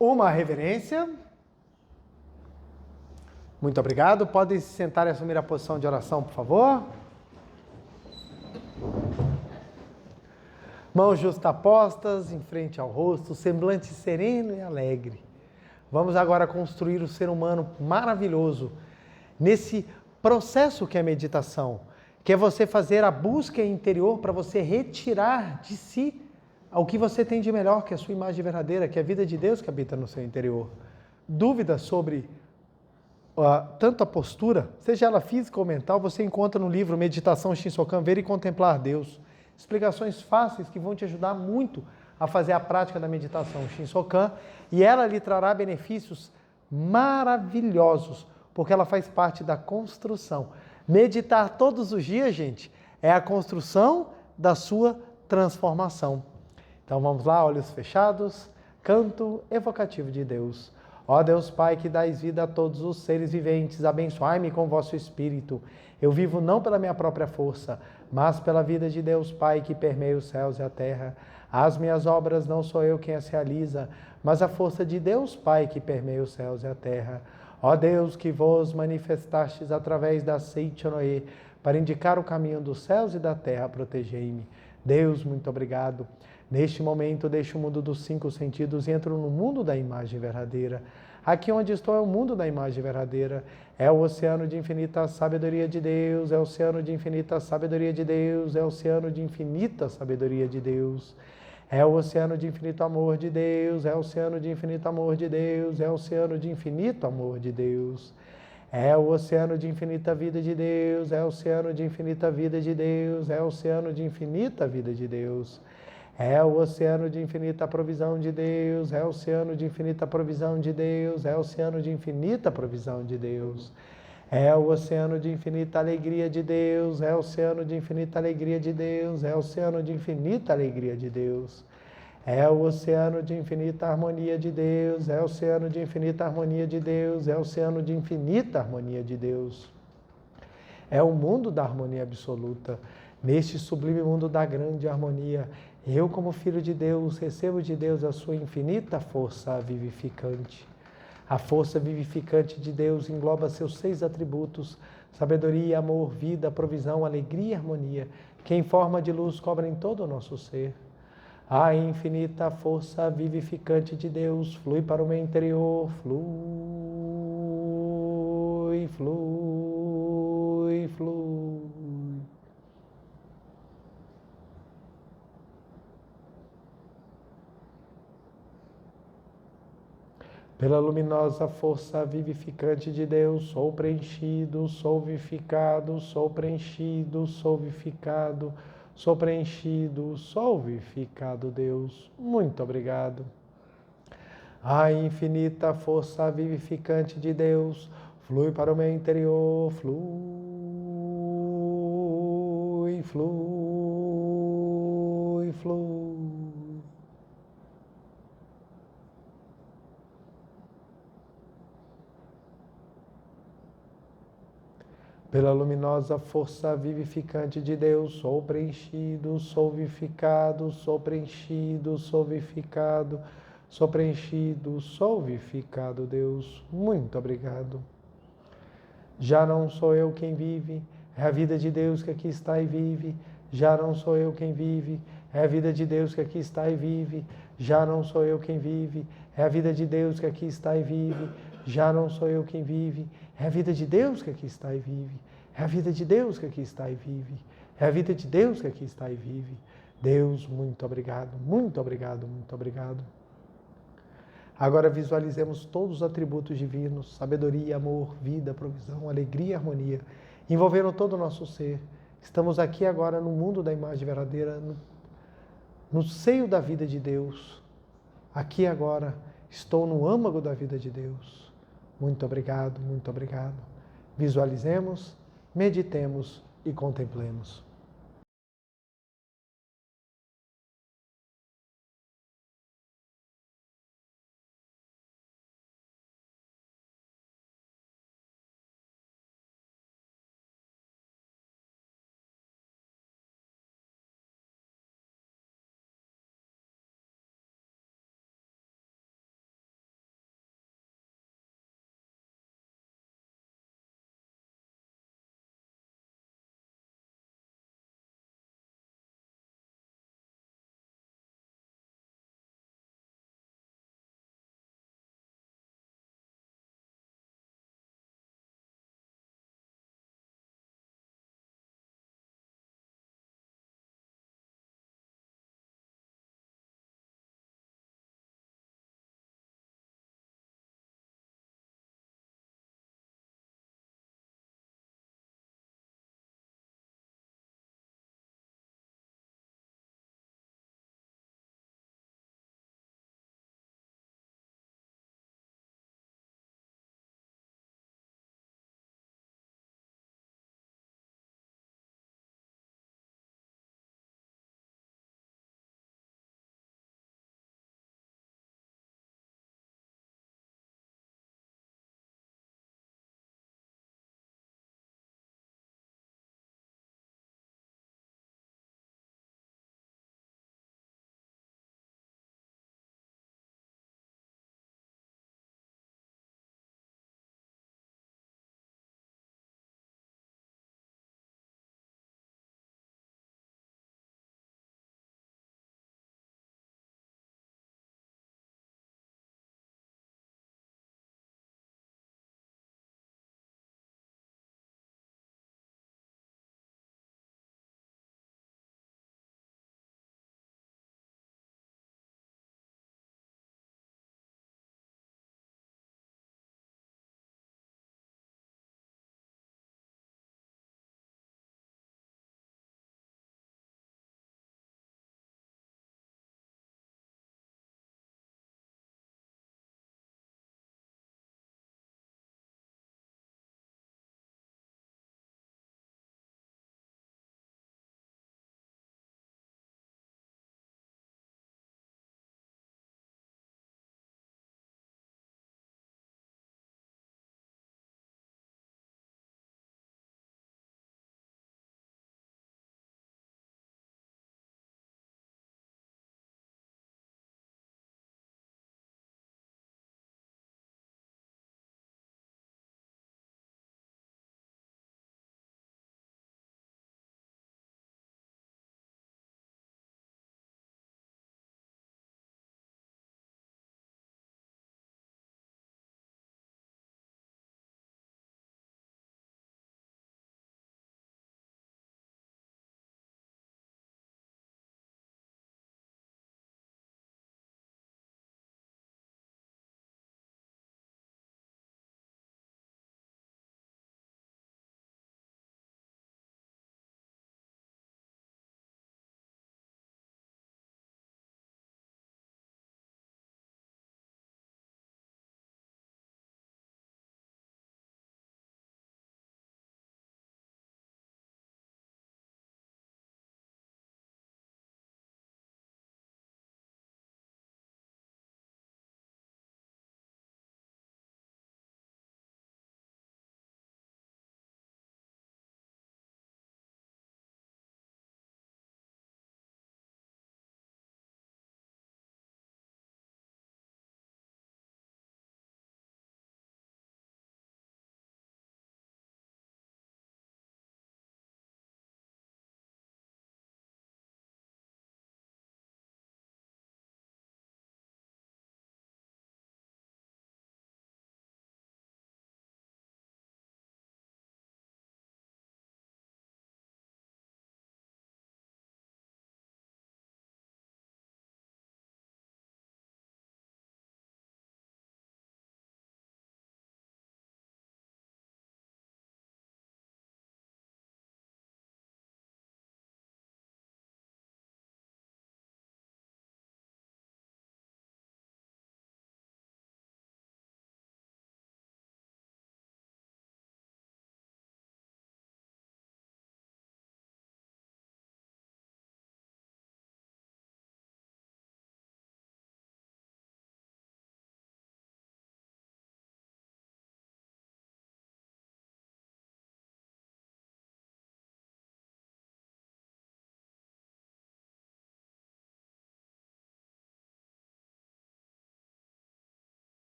Uma reverência. Muito obrigado. Podem se sentar e assumir a posição de oração, por favor. Mãos justapostas em frente ao rosto, semblante sereno e alegre. Vamos agora construir o ser humano maravilhoso nesse processo que é a meditação, que é você fazer a busca interior para você retirar de si o que você tem de melhor, que é a sua imagem verdadeira, que é a vida de Deus que habita no seu interior. Dúvidas sobre tanto a postura, seja ela física ou mental, você encontra no livro Meditação Shinsokan, Ver e Contemplar Deus. Explicações fáceis que vão te ajudar muito a fazer a prática da meditação Shinsokan, e ela lhe trará benefícios maravilhosos, porque ela faz parte da construção. Meditar todos os dias, gente, é a construção da sua transformação. Então vamos lá, olhos fechados, canto evocativo de Deus. Ó Deus Pai, que dais vida a todos os seres viventes, abençoai-me com vosso Espírito. Eu vivo não pela minha própria força, mas pela vida de Deus Pai, que permeia os céus e a terra. As minhas obras não sou eu quem as realiza, mas a força de Deus Pai, que permeia os céus e a terra. Ó Deus, que vos manifestastes através da Seichonoye, para indicar o caminho dos céus e da terra, protegei-me. Deus, muito obrigado. Neste momento, deixo o mundo dos 5 sentidos e entro no mundo da imagem verdadeira. Aqui onde estou é o mundo da imagem verdadeira. É o oceano de infinita sabedoria de Deus, é o oceano de infinita sabedoria de Deus, é o oceano de infinita sabedoria de Deus. É o oceano de infinito amor de Deus, é o oceano de infinito amor de Deus, é o oceano de infinito amor de Deus. É o oceano de infinita vida de Deus, é o oceano de infinita vida de Deus, é o oceano de infinita vida de Deus. É o oceano de infinita provisão de Deus, é o oceano de infinita provisão de Deus, é o oceano de infinita provisão de Deus. É o oceano de infinita alegria de Deus, é o oceano de infinita alegria de Deus, é o oceano de infinita alegria de Deus. É o oceano de infinita harmonia de Deus, é o oceano de infinita harmonia de Deus, é o oceano de infinita harmonia de Deus. É o mundo da harmonia absoluta. Neste sublime mundo da grande harmonia, eu, como filho de Deus, recebo de Deus a sua infinita força vivificante. A força vivificante de Deus engloba seus 6 atributos: sabedoria, amor, vida, provisão, alegria e harmonia, que em forma de luz cobrem todo o nosso ser. A infinita força vivificante de Deus flui para o meu interior, flui, flui, flui. Pela luminosa força vivificante de Deus, sou preenchido, sou vivificado, sou preenchido, sou vivificado, sou preenchido, sou vivificado, Deus. Muito obrigado. A infinita força vivificante de Deus flui para o meu interior, flui, flui, flui. Pela luminosa força vivificante de Deus, sou preenchido, sou vivificado, sou preenchido, sou vivificado, sou preenchido, sou vivificado, Deus. Muito obrigado. Já não sou eu quem vive, é a vida de Deus que aqui está e vive. Já não sou eu quem vive, é a vida de Deus que aqui está e vive. Já não sou eu quem vive, é a vida de Deus que aqui está e vive. Já não sou eu quem vive, é a vida de Deus que aqui está e vive. É a vida de Deus que aqui está e vive. É a vida de Deus que aqui está e vive. Deus, muito obrigado, muito obrigado, muito obrigado. Agora visualizemos todos os atributos divinos, sabedoria, amor, vida, provisão, alegria e harmonia, envolvendo todo o nosso ser. Estamos aqui agora no mundo da imagem verdadeira, no seio da vida de Deus. Aqui agora estou no âmago da vida de Deus. Muito obrigado, muito obrigado. Visualizemos, meditemos e contemplemos.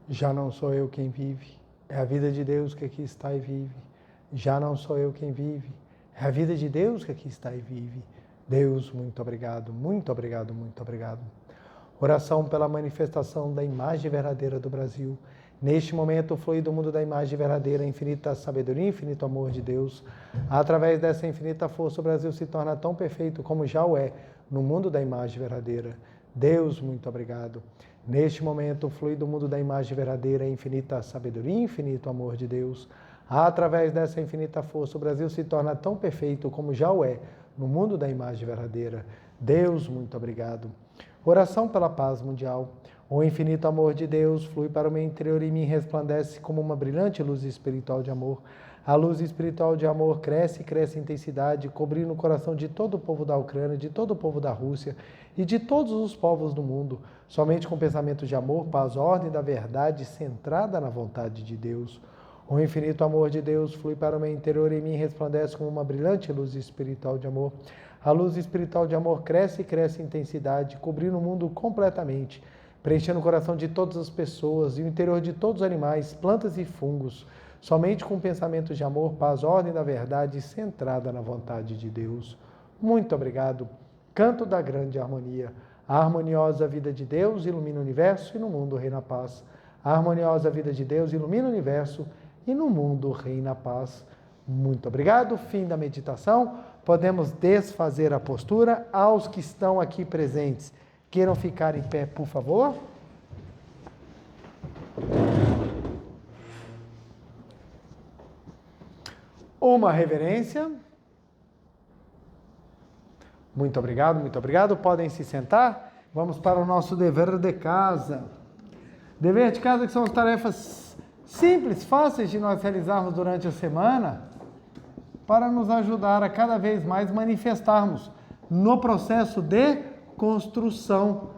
Já não sou eu quem vive, é a vida de Deus que aqui está e vive. Já não sou eu quem vive, é a vida de Deus que aqui está e vive. Deus, muito obrigado, muito obrigado, muito obrigado. Oração pela manifestação da imagem verdadeira do Brasil. Neste momento, flui do mundo da imagem verdadeira, infinita sabedoria, infinito amor de Deus. Através dessa infinita força, o Brasil se torna tão perfeito como já o é no mundo da imagem verdadeira. Deus, muito obrigado. Neste momento, flui do mundo da imagem verdadeira, infinita sabedoria, infinito amor de Deus. Através dessa infinita força, o Brasil se torna tão perfeito como já o é no mundo da imagem verdadeira. Deus, muito obrigado. Oração pela paz mundial. O infinito amor de Deus flui para o meu interior e me resplandece como uma brilhante luz espiritual de amor. A luz espiritual de amor cresce e cresce em intensidade, cobrindo o coração de todo o povo da Ucrânia, de todo o povo da Rússia e de todos os povos do mundo. Somente com pensamentos de amor, paz, ordem da verdade, centrada na vontade de Deus. O infinito amor de Deus flui para o meu interior e me resplandece como uma brilhante luz espiritual de amor. A luz espiritual de amor cresce e cresce em intensidade, cobrindo o mundo completamente, preenchendo o coração de todas as pessoas e o interior de todos os animais, plantas e fungos, somente com pensamentos de amor, paz, ordem da verdade, centrada na vontade de Deus. Muito obrigado. Canto da grande harmonia. A harmoniosa vida de Deus ilumina o universo e no mundo reina a paz. A harmoniosa vida de Deus ilumina o universo e no mundo reina a paz. Muito obrigado. Fim da meditação. Podemos desfazer a postura. Aos que estão aqui presentes, queiram ficar em pé, por favor. Uma reverência. Muito obrigado, muito obrigado. Podem se sentar. Vamos para o nosso dever de casa. Dever de casa que são as tarefas simples, fáceis de nós realizarmos durante a semana, para nos ajudar a cada vez mais manifestarmos no processo de construção.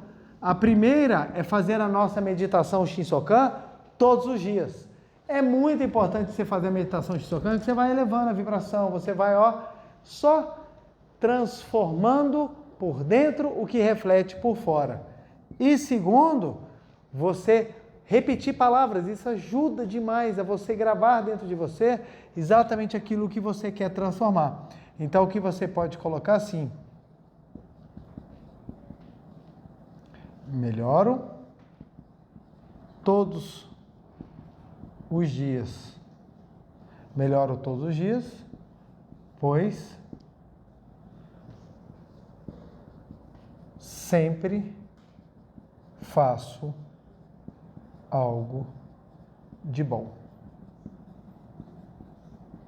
A primeira é fazer a nossa meditação Shinsokan todos os dias. É muito importante você fazer a meditação Shinsokan, que você vai elevando a vibração, você vai só transformando por dentro o que reflete por fora. E segundo, você repetir palavras, isso ajuda demais a você gravar dentro de você exatamente aquilo que você quer transformar. Então, o que você pode colocar assim: melhoro todos os dias. Melhoro todos os dias, pois sempre faço algo de bom.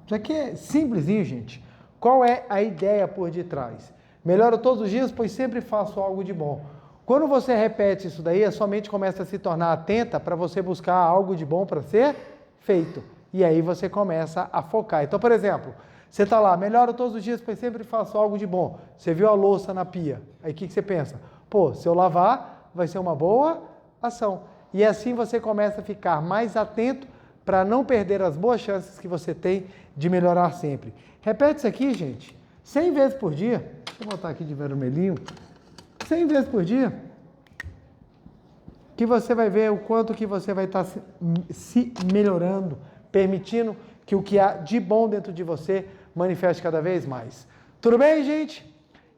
Isso aqui é simplesinho, gente. Qual é a ideia por detrás? Melhoro todos os dias, pois sempre faço algo de bom. Quando você repete isso daí, a sua mente começa a se tornar atenta para você buscar algo de bom para ser feito. E aí você começa a focar. Então, por exemplo, você está lá, melhoro todos os dias, pois sempre faço algo de bom. Você viu a louça na pia. Aí o que você pensa? Pô, se eu lavar, vai ser uma boa ação. E assim você começa a ficar mais atento para não perder as boas chances que você tem de melhorar sempre. Repete isso aqui, gente, 100 vezes por dia. Deixa eu botar aqui de vermelhinho. 100 vezes por dia. Que você vai ver o quanto que você vai estar se melhorando, permitindo que o que há de bom dentro de você manifeste cada vez mais. Tudo bem, gente?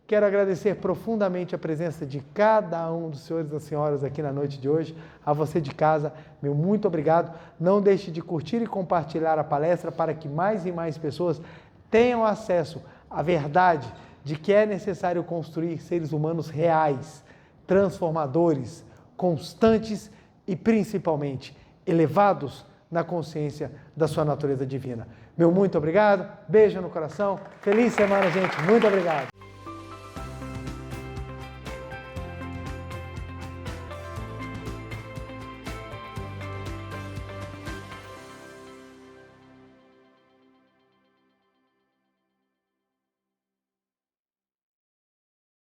Quero agradecer profundamente a presença de cada um dos senhores e das senhoras aqui na noite de hoje. A você de casa, meu muito obrigado. Não deixe de curtir e compartilhar a palestra para que mais e mais pessoas tenham acesso à verdade de que é necessário construir seres humanos reais, transformadores, constantes e principalmente elevados na consciência da sua natureza divina. Meu muito obrigado, beijo no coração, feliz semana, gente, muito obrigado.